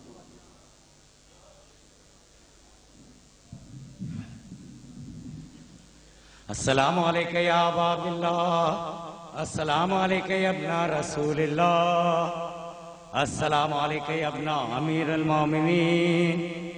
السلام علیکہ یا باب اللہ, السلام علیکہ یا ابن رسول اللہ, السلام علیکہ یا ابن امیر المومنین.